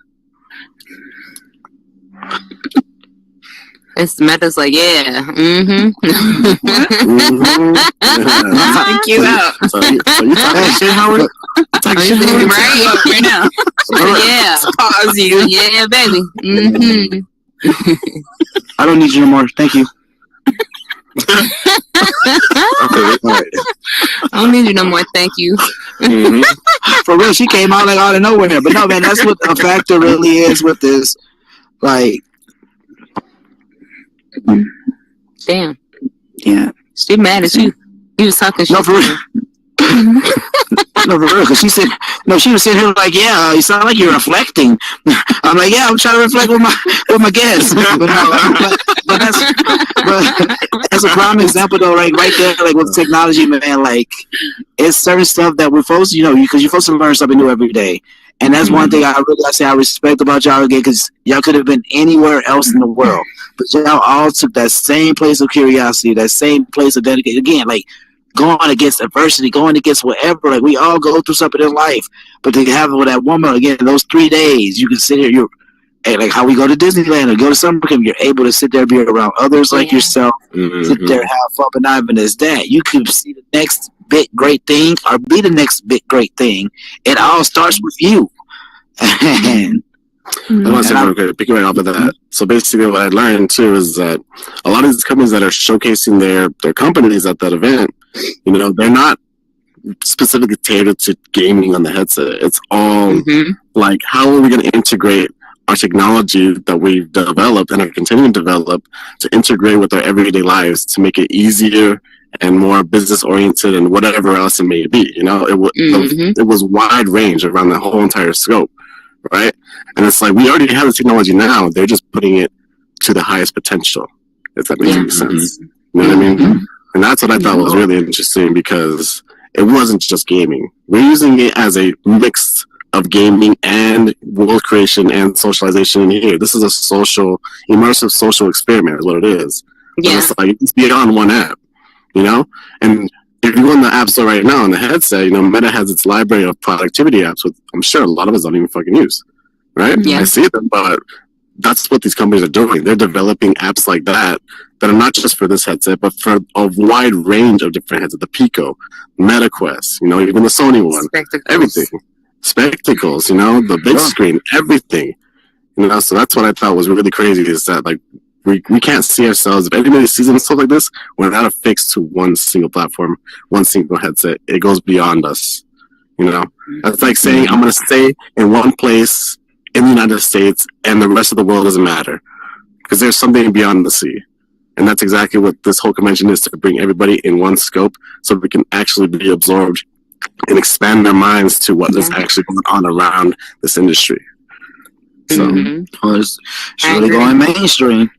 It's Meta's like, yeah. Take you out. So you talking shit, Howard? Right now. Yeah. Pause you. Yeah, baby. I don't need you no more. Thank you. Okay, all right. I don't need you no more. Thank you. For real, she came out like out of nowhere. But no, man, that's what a factor really is with this. Like, damn. Yeah. She mad at you. He was talking shit. No, for real. No, for real, because she was sitting here like, yeah, you sound like you're reflecting. I'm like, yeah, I'm trying to reflect with my guests. But that's a prime example, though, like right there, like with technology, man. Like, it's certain stuff that we're supposed to, because you're supposed to learn something new every day. And that's one thing I respect about y'all again, because y'all could have been anywhere else in the world, but y'all all took that same place of curiosity, that same place of dedication. Again, like, going against adversity, going against whatever. Like, we all go through something in life, but to have it with that woman, again, those 3 days, you can sit here, like how we go to Disneyland or go to summer camp, you're able to sit there and be around others like yourself, sit there, have fun, but not even as that. You can see the next big great thing or be the next big great thing. It all starts with you. And I want to say real quick, picking right off of that. So basically, what I learned too is that a lot of these companies that are showcasing their companies at that event, they're not specifically tailored to gaming on the headset. It's all like, how are we going to integrate our technology that we've developed and are continuing to develop to integrate with our everyday lives to make it easier and more business oriented and whatever else it may be. It was wide range around the whole entire scope. Right? And it's like, we already have the technology now. They're just putting it to the highest potential, if that makes any sense. You know what I mean? And that's what I thought was really interesting, because it wasn't just gaming. We're using it as a mix of gaming and world creation and socialization in here. This is a immersive social experiment is what it is. Yeah. But it's like, it's beyond one app, And if you go on the App Store right now on the headset, Meta has its library of productivity apps, which I'm sure a lot of us don't even fucking use, right? Yeah. I see them, but that's what these companies are doing. They're developing apps like that are not just for this headset, but for a wide range of different headsets. The Pico, MetaQuest, even the Sony one, everything. Spectacles, the big screen, everything. So that's what I thought was really crazy, is that, like, we can't see ourselves. If anybody sees stuff like this, we're not affixed to one single platform, one single headset. It goes beyond us. You know, that's like saying I'm going to stay in one place in the United States and the rest of the world doesn't matter, because there's something beyond the sea. And that's exactly what this whole convention is, to bring everybody in one scope so we can actually be absorbed and expand their minds to what is actually going on around this industry. So it's really going mainstream.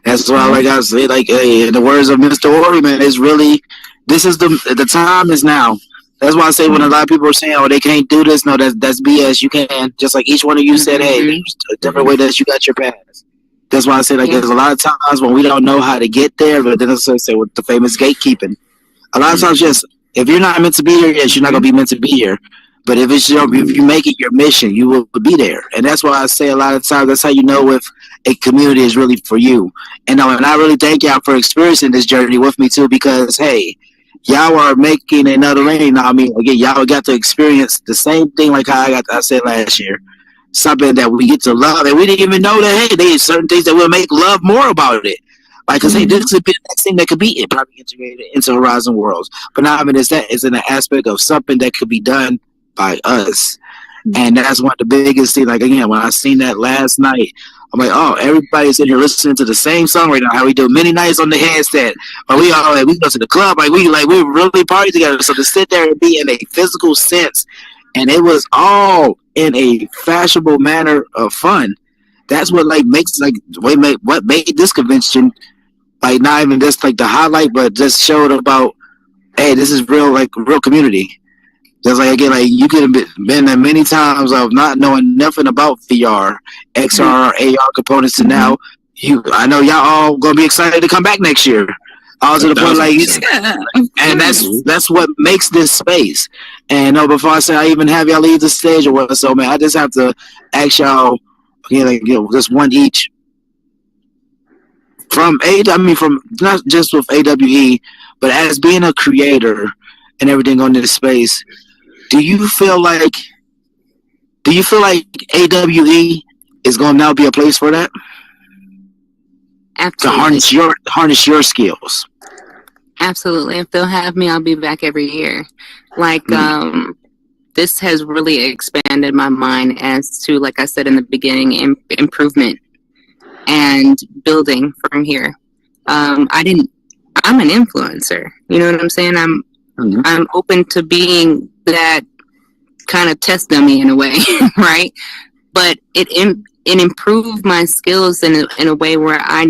That's why, like I say, like, hey, in the words of Mr. Ori, man, it's really, this is the time is now. That's why I say when a lot of people are saying, oh, they can't do this, no, that's BS. You can. Just like each one of you said, hey, there's a different way that you got your pass. That's why I say, like, there's a lot of times when we don't know how to get there, but then it's like, say, with the famous gatekeeping. A lot of times, yes, if you're not meant to be here, yes, you're not going to be meant to be here. But if it's if you make it your mission, you will be there. And that's why I say a lot of times, that's how you know if a community is really for you. And I really thank y'all for experiencing this journey with me, too, because, hey, y'all are making another lane. I mean, again, y'all got to experience the same thing like how I said last year. Something that we get to love, and we didn't even know that, hey, there's certain things that will make love more about it. Like, cause hey, this could be the next thing that could be probably integrated into Horizon Worlds. But now, I mean, it's in the aspect of something that could be done by us. And that's one of the biggest things. Like, again, when I seen that last night, I'm like, oh, everybody's in here listening to the same song right now. How we do many nights on the headset, but we all we go to the club, we really party together. So to sit there and be in a physical sense, and it was all in a fashionable manner of fun. That's what what made this convention like not even just like the highlight, but just showed about, hey, this is real community. Just like, again, like you could have been there many times of not knowing nothing about VR, XR, AR components, and now I know y'all all gonna be excited to come back next year. All to the point, and that's what makes this space. And before I say I even have y'all leave the stage or what, so man, I just have to ask y'all, just one each. From not just with AWE, but as being a creator and everything on this space, do you feel like AWE is going to now be a place for that? Absolutely. To harness your skills. Absolutely. If they'll have me, I'll be back every year. Like, this has really expanded my mind as to, like I said in the beginning, improvement and building from here. I'm an influencer. You know what I'm saying? I'm open to being that kind of test dummy in a way, right? But it improved my skills in a way where I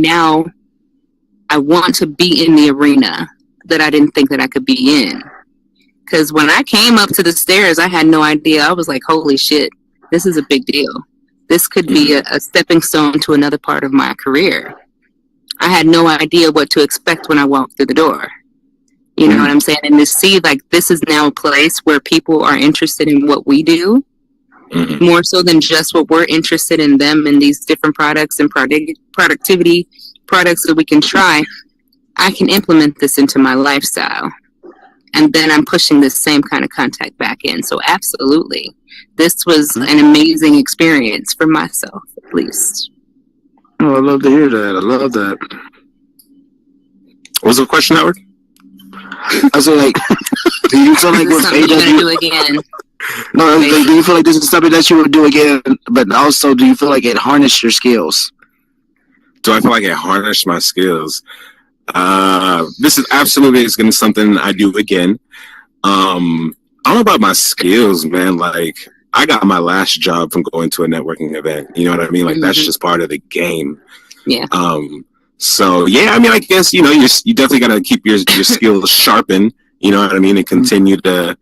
want to be in the arena that I didn't think that I could be in. Because when I came up to the stairs, I had no idea. I was like, holy shit, this is a big deal. This could be a stepping stone to another part of my career. I had no idea what to expect when I walked through the door. You know what I'm saying? And to see, like, this is now a place where people are interested in what we do, more so than just what we're interested in them and these different products and productivity products that we can try. I can implement this into my lifestyle. And then I'm pushing this same kind of contact back in. So absolutely, this was an amazing experience for myself, at least. Oh, I love to hear that. I love that. What was the question, Howard? I was like, do you feel like with AWE? Do again? No, do you feel like this is something that you would do again? But also, do you feel like it harnessed your skills? Do I feel like it harnessed my skills? This is absolutely going to be something I do again. I don't know about my skills, man. Like, I got my last job from going to a networking event. You know what I mean? Like, that's just part of the game. Yeah. So yeah, I mean, I guess, you definitely got to keep your skills sharpened, you know what I mean? And continue to,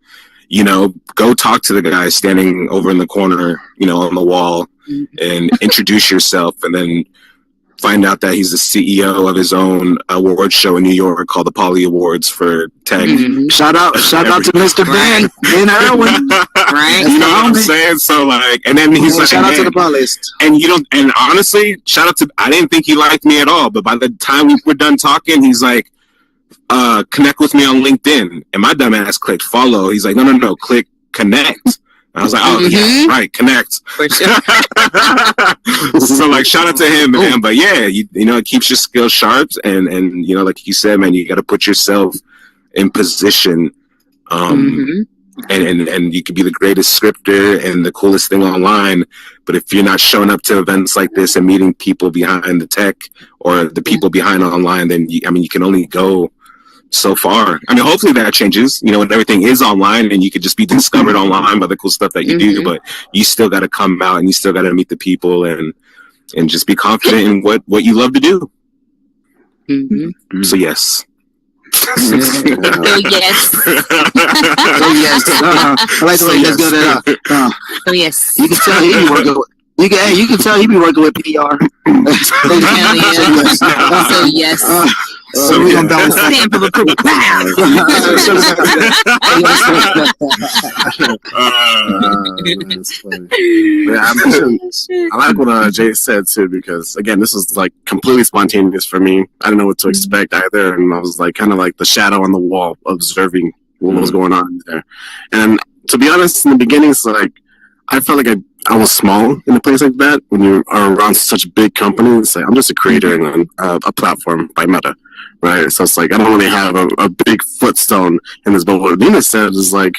go talk to the guy standing over in the corner, on the wall, and introduce yourself, and then find out that he's the CEO of his own award show in New York called the Poly Awards for tech. Shout out to Mr. Ben Irwin. Right. You know what I'm saying? So like, and then he's like, shout out to the Polys. And honestly, shout out to, I didn't think he liked me at all, but by the time we were done talking, he's like, connect with me on LinkedIn. And my dumb ass clicked follow. He's like, no, click connect. I was like, oh, yeah, right, connect. For sure. So, like, shout out to him, man. But yeah, you know, it keeps your skills sharp, and you know, like you said, man, you got to put yourself in position. And you could be the greatest scripter and the coolest thing online, but if you're not showing up to events like this and meeting people behind the tech or the people behind online, then you can only go so far. I mean, hopefully that changes, you know, when everything is online and you could just be discovered online by the cool stuff that you do, but you still got to come out and you still got to meet the people and just be confident in what you love to do. So yes. So yes. I like the way that's good. So yes. You can tell he be working. You can tell he be working with PR. Hell yeah. So yes. So we gonna balance that. Stamp of approval. That's funny. Yeah, I like what Jay said too, because again, this was like completely spontaneous for me. I didn't know what to expect either, and I was like kind of like the shadow on the wall, observing what was going on there. And to be honest, in the beginning, it's like I felt like I was small in a place like that. When you are around such big companies, like I'm just a creator and a platform by Meta, right? So it's like I don't really have a big footstone in this. But what Nina said is like,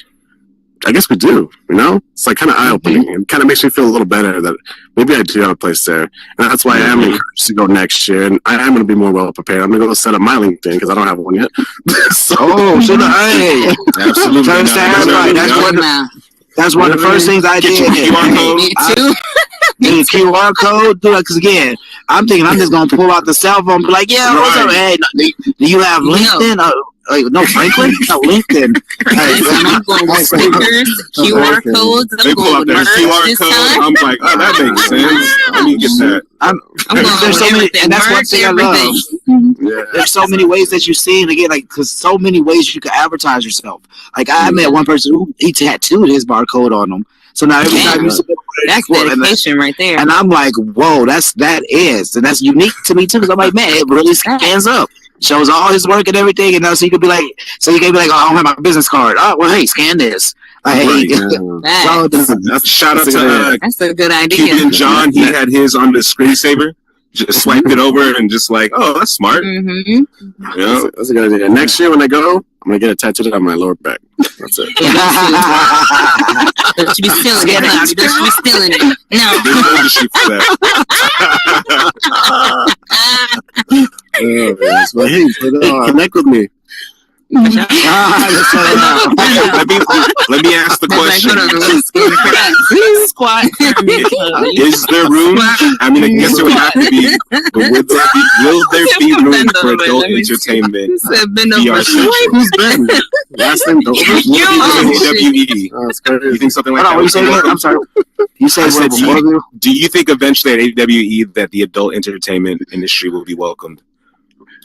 I guess we do, you know? It's like kind of eye-opening and kind of makes me feel a little better that maybe I do have a place there. And that's why I am encouraged to go next year. And I am going to be more well-prepared. I'm going to go set up my LinkedIn because I don't have one yet. Absolutely. That's one of the first things I did. QR code. Me too. The QR code, do it, because again, I'm thinking I'm just gonna pull out the cell phone, and be like, "Yeah, what's up? Hey, do you have LinkedIn? No, Franklin, no LinkedIn." I'm going with stickers, QR codes. They I'm pull going up with their merch QR this code. time. I'm like, oh, that makes sense. I need to get that. I'm going There's with so many, everything. and that's one Merch, thing I everything. love. Yeah. There's so many ways that you see, and again, like, because so many ways you can advertise yourself. Like I met one person who he tattooed his barcode on him. So now every time you submit, That's dedication right there. and I'm like, whoa, and that's unique to me too. Because I'm like, man, it really stands up, shows all his work and everything. And now so you can be like, oh, I don't have my business card. Oh, well, hey, scan this. Hey, Shout out to That's a good idea. Cuban John. He had his on the screensaver. Just swiped it over and just like, oh, that's smart. Mm-hmm. Yeah. That's a good idea. Next year when I go, I'm going to get it tattooed on my lower back. That's it. Don't you be stealing it. Don't you be stealing it. No. There's no issue for that. But hey, connect with me. Let me ask the question. Squat. Is there room? I mean, I guess it would have to be, but will there be room for adult entertainment? VR sessions? Who's been? Last name don't AWE. Oh, it's crazy. You think something like Hold on, what you say? that? I'm sorry. You say I said, what? do you think eventually at AWE that the adult entertainment industry will be welcomed?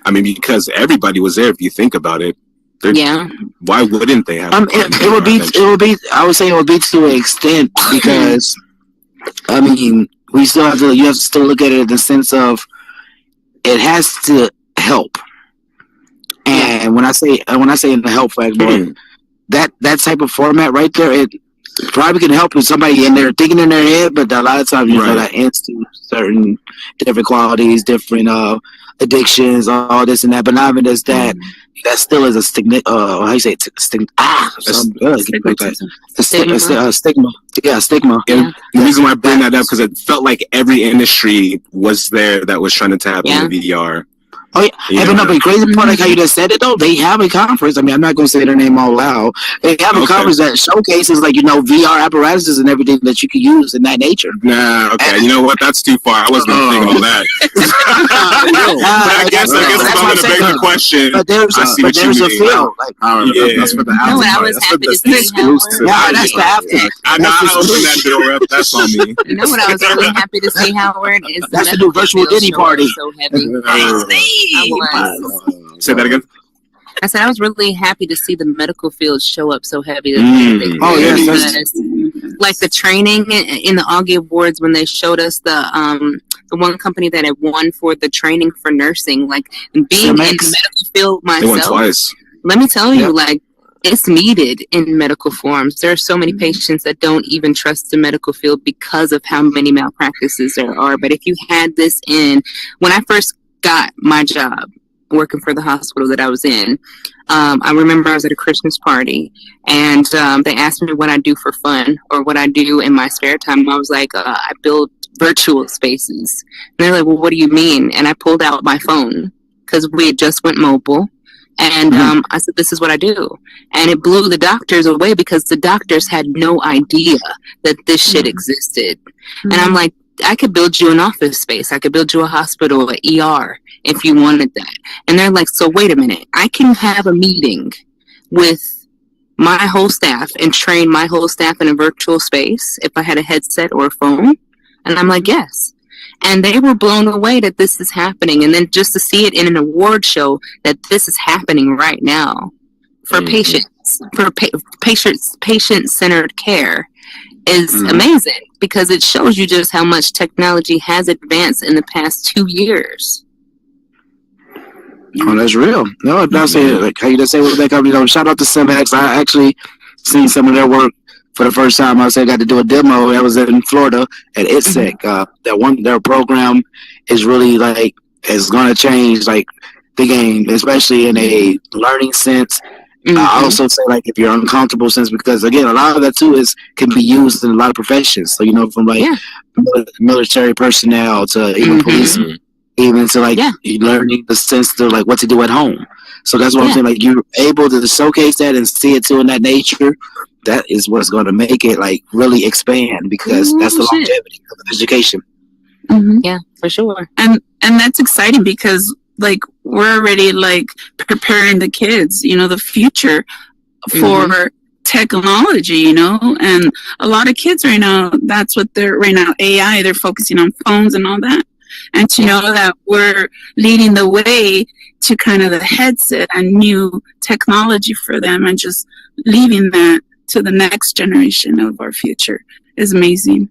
I mean, because everybody was there. If you think about it, Yeah. why wouldn't they have? It would be. I would say it would be to an extent because, I mean, you have to still look at it in the sense of it has to help. And when I say in the help factor, that type of format right there, it probably can help with somebody in there thinking in their head, but a lot of times you know that into certain different qualities, different addictions, all this and that. But not even just that. That still is a stigma. How you say it? Stigma. Stigma. Yeah, stigma. And the reason why I bring that up because it felt like every industry was there that was trying to tap into VR. Oh yeah, but the crazy part, like how you just said it though, they have a conference. I mean, I'm not going to say their name all loud. They have a conference that showcases like VR apparatuses and everything that you can use in that nature. Nah, okay, you know what? That's too far. I wasn't thinking all that. I guess I'm going to beg the question. But there's a field. Like, that's for the after. No, I was happy to see that's the after. I opened that door up. That's on me. You know what? I was really happy to see Howard is. That's the new virtual Diddy party. So heavy. I was. Say that again. I said I was really happy to see the medical field show up so heavy. Oh yes, like the training in the Augie Awards when they showed us the one company that had won for the training for nursing, like being in the medical field myself. They won twice. Let me tell you, like it's needed in medical forms. There are so many patients that don't even trust the medical field because of how many malpractices there are. But if you had this when I first got my job working for the hospital that I was in, I remember I was at a Christmas party, and they asked me what I do for fun or what I do in my spare time. I was like, I build virtual spaces. And they're like, well, what do you mean? And I pulled out my phone because we had just went mobile. And I said, this is what I do. And it blew the doctors away because the doctors had no idea that this shit existed. And I'm like, I could build you an office space. I could build you a hospital, an ER, if you wanted that. And they're like, so wait a minute. I can have a meeting with my whole staff and train my whole staff in a virtual space if I had a headset or a phone? And I'm like, yes. And they were blown away that this is happening. And then just to see it in an award show that this is happening right now for patients, for patient-centered care is amazing, because it shows you just how much technology has advanced in the past 2 years. Oh, that's real. No, that's it. Like how you just say with that company, shout out to Cimex. I actually seen some of their work for the first time. I got to do a demo. That was in Florida at ITSEC. Their program is really is going to change the game, especially in a learning sense. I also say if you're uncomfortable sense, because again, a lot of that too can be used in a lot of professions. So from military personnel to even police, even to learning the sense to what to do at home. So that's what I'm saying. You're able to showcase that and see it too in that nature. That is what's going to make it really expand, because that's the longevity of education. Yeah, for sure. And that's exciting because we're already preparing the kids, the future for technology, and a lot of kids right now, that's what they're right now, AI, they're focusing on phones and all that. And to know that we're leading the way to kind of the headset and new technology for them, and just leaving that to the next generation of our future is amazing.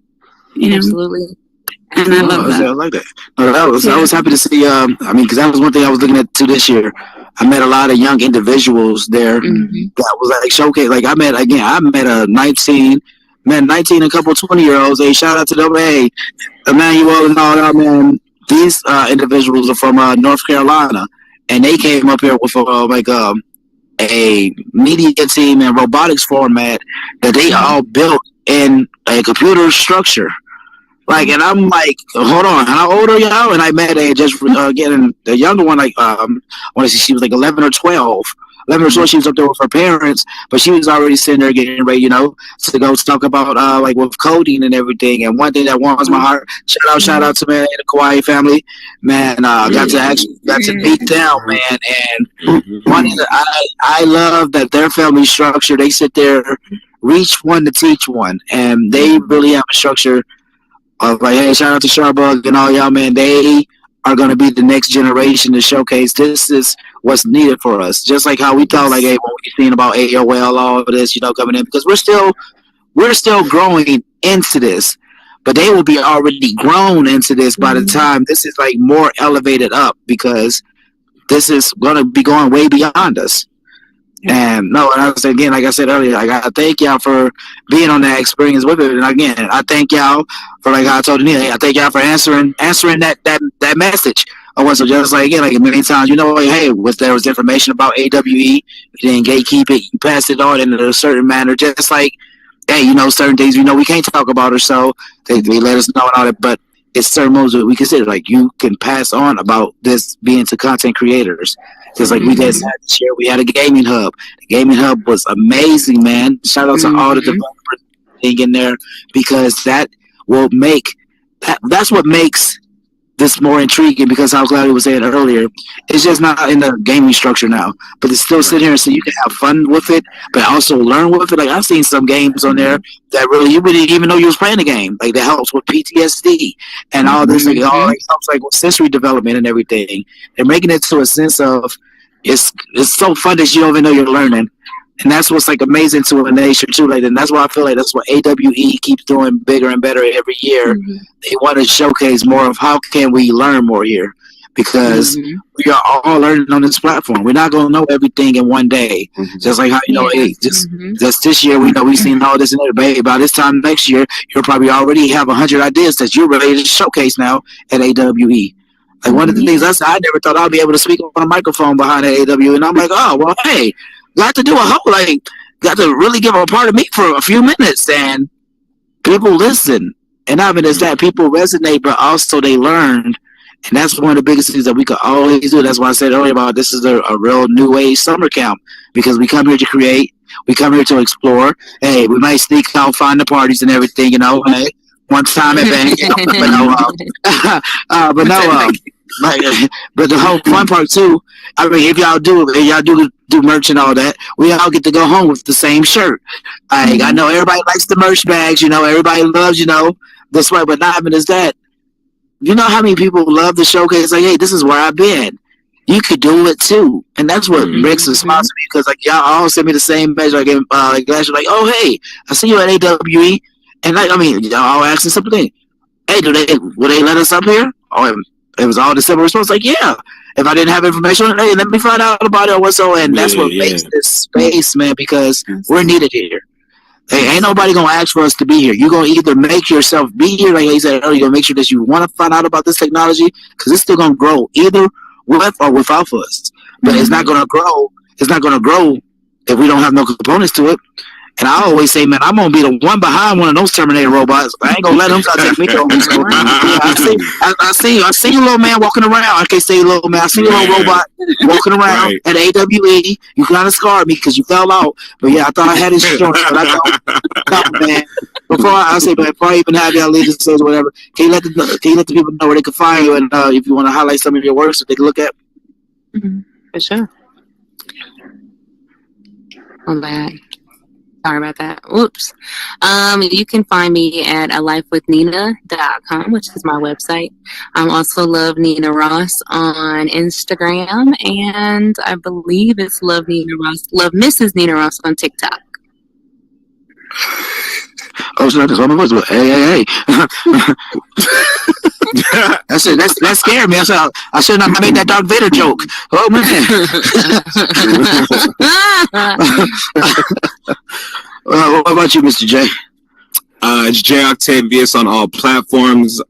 Absolutely. And I love that. I like that. I was happy to see. Because that was one thing I was looking at too this year. I met a lot of young individuals there that was showcase. I met a 19 a couple 20-year-olds. Hey, shout out to them. Hey, Emmanuel and all that, man. These individuals are from North Carolina, and they came up here with a media team and robotics format that they all built in a computer structure. And I'm hold on, how old are y'all? And I met getting the younger one, I want to say she was 11 or 12. 11 or 12, she was up there with her parents, but she was already sitting there getting ready, to go talk about, with coding and everything. And one thing that warms my heart, shout out to the Kawhi family, man, got to meet them, man. And one thing that I love that their family structure, they sit there, reach one to teach one. And they really have a structure of hey, shout out to Sharbug and all y'all, man. They are going to be the next generation to showcase this is what's needed for us. Just like how we thought, hey, when we seen about AOL, all of this, coming in, because we're still growing into this, but they will be already grown into this by the time this is more elevated up, because this is going to be going way beyond us. And no, and I was again, like I said earlier, I gotta thank y'all for being on that experience with it. And again, I thank y'all for I told Anita, I thank y'all for answering that message. I wasn't just many times, hey, there was information about AWE, you didn't gatekeep it, you passed it on in a certain manner, just hey, certain things we can't talk about, or so they let us know and all that, but it's certain moves that we consider you can pass on about this being to content creators. Just we did this year, we had a gaming hub. The gaming hub was amazing, man. Shout out to all the developers in there, because that will that's what makes this more intriguing, because how Claudia was saying earlier, it's just not in the gaming structure now, but it's still sit here and so you can have fun with it, but also learn with it. I've seen some games on there that really you wouldn't even know you was playing the game. That helps with PTSD and all this. All helps with sensory development and everything. They're making it to a sense of it's so fun that you don't even know you're learning. And that's what's amazing to a nation too. And that's why I feel that's what AWE keeps doing bigger and better every year. They want to showcase more of how can we learn more here. because we are all learning on this platform. We're not going to know everything in one day. Just like how, hey, just this year, we've seen all this and that. But by this time next year, you'll probably already have 100 ideas that you're ready to showcase now at AWE. Like one of the things I said, I never thought I'd be able to speak on a microphone behind the AWE. And I'm like, oh, well, hey, got to do a whole, got to really give a part of me for a few minutes. And people listen. And I mean, it's that people resonate, but also they learned. And that's one of the biggest things that we could always do. That's why I said earlier about this is a real new age summer camp, because we come here to create. We come here to explore. Hey, we might sneak out, find the parties and everything, hey, one time at bank, but the whole fun part too. I mean, if y'all do merch and all that, we all get to go home with the same shirt. I know everybody likes the merch bags, everybody loves, this way, but not even is that. You know how many people love the showcase? Like, hey, this is where I've been. You could do it too, and that's what makes it smile to me. Because y'all all send me the same message last year, oh hey, I see you at AWE, and y'all all asking something. Hey, will they let us up here? Oh, it was all the simple response. Like, yeah. If I didn't have information, hey, let me find out about it or whatso. And that's what makes this space, man, because we're needed here. Hey, ain't nobody gonna ask for us to be here. You're gonna either make yourself be here, like he said earlier, you're gonna make sure that you want to find out about this technology, because it's still gonna grow either with or without us. But it's not gonna grow. It's not gonna grow if we don't have no components to it. And I always say, man, I'm gonna be the one behind one of those Terminator robots. I ain't gonna let them try to take me over. I see you, little man walking around. I can't say little man. I see you, little robot walking around at AWE. You kind of scarred me because you fell out. But yeah, I thought I had insurance, but I don't. No, man. Before I even have y'all leave the stage or whatever, can you let the people know where they can find you, and if you want to highlight some of your works that they can look at? For sure. Oh, bad. Sorry about that. Whoops. You can find me at alifewithnina.com, which is my website. I'm also Love Nina Ross on Instagram, and I believe it's Love Mrs. Nina Ross on TikTok. Oh, so that's all my voice. But hey. That scared me. I should not have made that Darth Vader joke. Oh man. What about you, Mr. J? It's J Octavius on all platforms.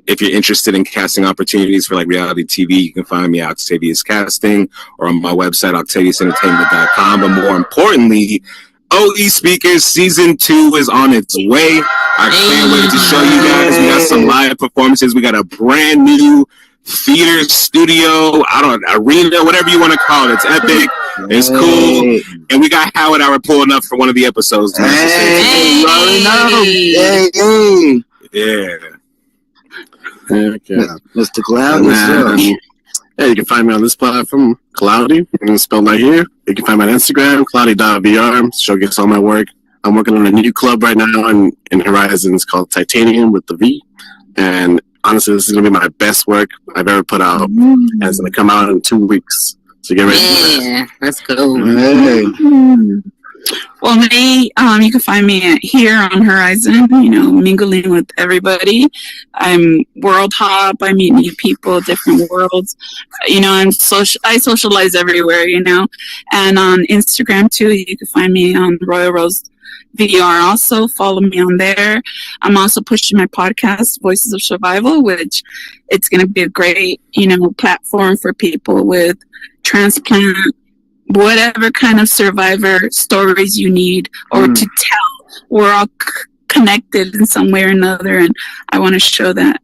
If you're interested in casting opportunities for reality TV, you can find me at Octavius Casting or on my website, OctaviusEntertainment.com. But more importantly, OE Speakers Season 2 is on its way. I can't wait to show you guys. We got some live performances. We got a brand new theater, studio, arena, whatever you want to call it. It's epic. It's cool. And we got Howard Hour pulling up for one of the episodes. Hey. Yeah. Okay. Mr. Cloud. Yeah, you can find me on this platform, Cloudy, and it's spelled right here. You can find me on Instagram, cloudy.vr, showcase all my work. I'm working on a new club right now in Horizons called Titanium with the V. And honestly, this is going to be my best work I've ever put out. And it's going to come out in 2 weeks. So get ready for that. Yeah, that's cool. Hey. Well, me, you can find me here on Horizon, mingling with everybody. I'm world hop. I meet new people, different worlds. I socialize everywhere, and on Instagram too. You can find me on Royal Rose VR. Also follow me on there. I'm also pushing my podcast, Voices of Survival, which it's going to be a great, platform for people with transplant, whatever kind of survivor stories you need or to tell. We're all connected in some way or another, and I want to show that,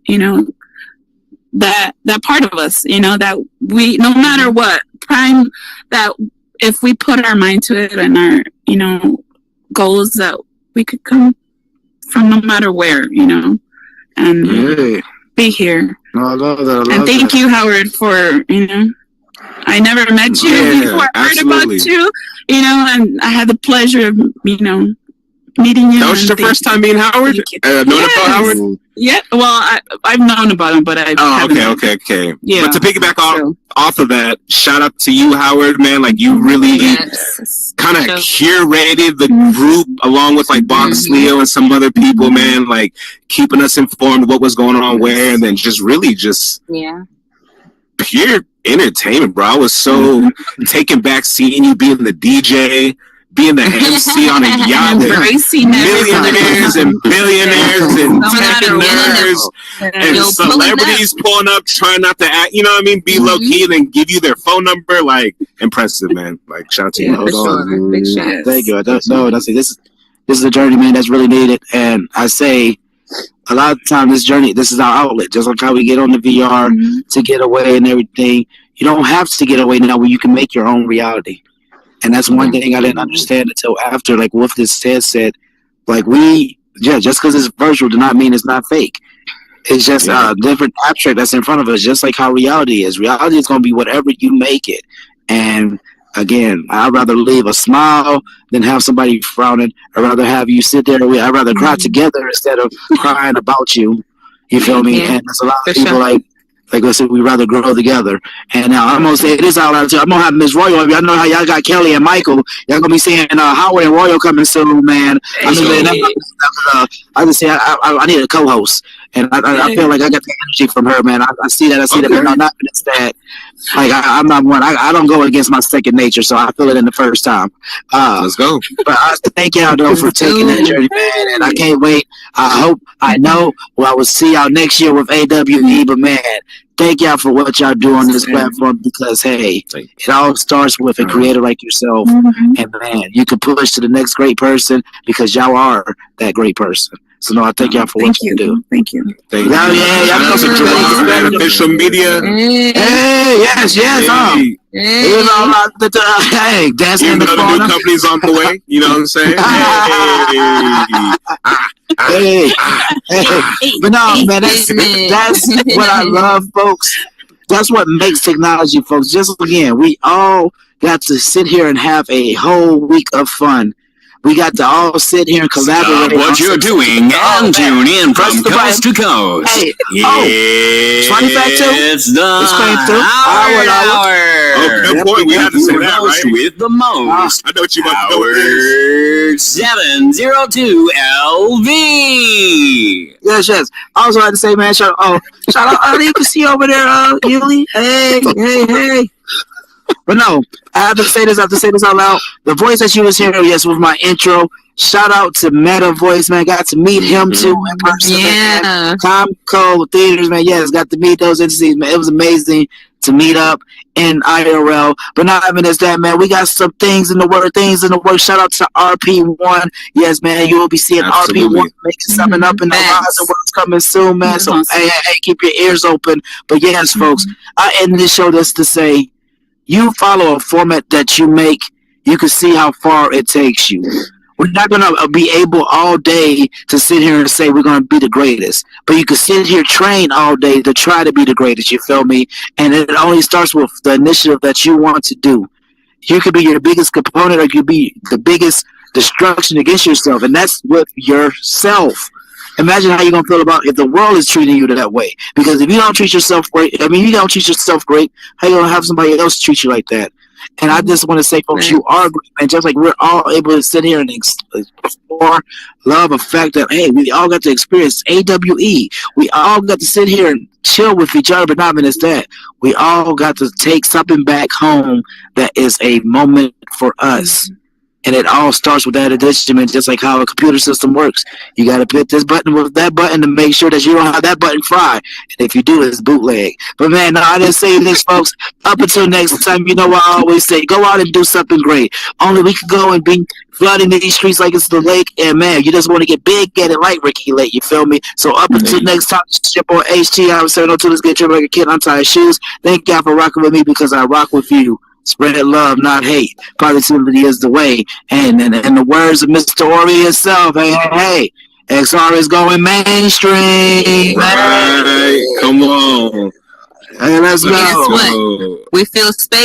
that part of us, that we, no matter what, that if we put our mind to it and our, goals, that we could come from no matter where, and be here. No, I love that. And thank you, Howard, for, I never met you before. I heard about you, and I had the pleasure of, meeting you. That was your first time meeting Howard? Knowing about Howard? Yeah. Well, I've known about him, but I. Oh, okay. Yeah. But to piggyback off of that, shout out to you, Howard, man. Like, you really kind of curated the group along with Box Leo and some other people, man. Like, keeping us informed of what was going on where, and then just really pure entertainment, bro. I was so taken back seeing you being the DJ, being the MC on a yacht with millionaires and billionaires and entrepreneurs and celebrities pulling up, trying not to act, you know what I mean? Be low key and then give you their phone number. Like, impressive, man. Like, shout out to you. For sure. Big shout. Thank you. This is a journey, man, that's really needed. And I say, a lot of the time, this journey, this is our outlet. Just like how we get on the VR to get away and everything. You don't have to get away now where you can make your own reality. And that's one thing I didn't understand until after, like what this said, like just because it's virtual does not mean it's not fake. It's just a different abstract that's in front of us, just like how reality is. Reality is going to be whatever you make it. And again, I'd rather leave a smile than have somebody frowning. I'd rather have you sit there. I'd rather cry together instead of crying about you. You feel me? And there's a lot of people like I said, we'd rather grow together. And now I'm going to say this out loud too. I'm going to have Miss Royal. Y'all know how y'all got Kelly and Michael. Y'all going to be seeing Howard and Royal coming soon, man. I just say I need a co-host. And I feel like I got the energy from her, man. I see that. But no, not it's that. Like I'm not one. I don't go against my second nature, so I feel it in the first time. Let's go. But I thank y'all though for taking that journey, man. And I can't wait. I will see y'all next year with AWE. But man, thank y'all for what y'all do on this platform because hey, it all starts with a creator like yourself, and man, you can push to the next great person because y'all are that great person. So no, I thank y'all for what you do. Thank you. Thank you. Y'all know some official media. Hey, yes. Hey, dancing in the corner. New companies on the way. You know what I'm saying? Hey. But no, man, that's what I love, folks. That's what makes technology, folks. Just again, we all got to sit here and have a whole week of fun. We got to all sit here and collaborate. Stop what you're doing and tune in from coast to coast. Hey, it's 25 too? It's the hour. Oh, good point. We have to say that, right? With the most. I know what you about to go with this. 702 LV. Yes. I also like to say, man, shout out. You can see over there, Yuli. Hey. But no, I have to say this out loud. The voice that you was hearing, yes, was my intro. Shout out to Meta Voice, man. Got to meet him too in person. Yeah. Comco Theaters, man. Yes, got to meet those entities, man. It was amazing to meet up in IRL. But not even as that, man. We got some things in the work. Shout out to RP1. Yes, man. You will be seeing RP1 making something up in the horizon. What's coming soon, man. So hey, keep your ears open. But yes, folks, I ended this show just to say, you follow a format that you make, you can see how far it takes you. We're not going to be able all day to sit here and say we're going to be the greatest. But you can sit here, train all day to try to be the greatest, you feel me? And it only starts with the initiative that you want to do. You could be your biggest component or you could be the biggest destruction against yourself. And that's with yourself. Imagine how you're going to feel about if the world is treating you that way. Because if you don't treat yourself great, how you going to have somebody else treat you like that? And I just want to say, folks, you are great, man. Just like we're all able to sit here and explore love, a fact that, hey, we all got to experience AWE. We all got to sit here and chill with each other, but not even as that. We all got to take something back home that is a moment for us. And it all starts with that addition, just like how a computer system works. You got to hit this button with that button to make sure that you don't have that button fry. And if you do, it's bootleg. But man, no, I didn't say this, folks. Up until next time, you know what I always say, go out and do something great. Only we can go and be flooding these streets like it's the lake. And man, you just want to get big, get it like Ricky Lake, you feel me? So up until next time, it's your boy HT. I'm 702. Let's get your like a kid, untie his shoes. Thank y'all for rocking with me because I rock with you. Spread love, not hate. Positivity is the way. And in the words of Mr. Ori himself, hey, XR is going mainstream. Right. Come on. Hey, let's go. Guess what? We feel space.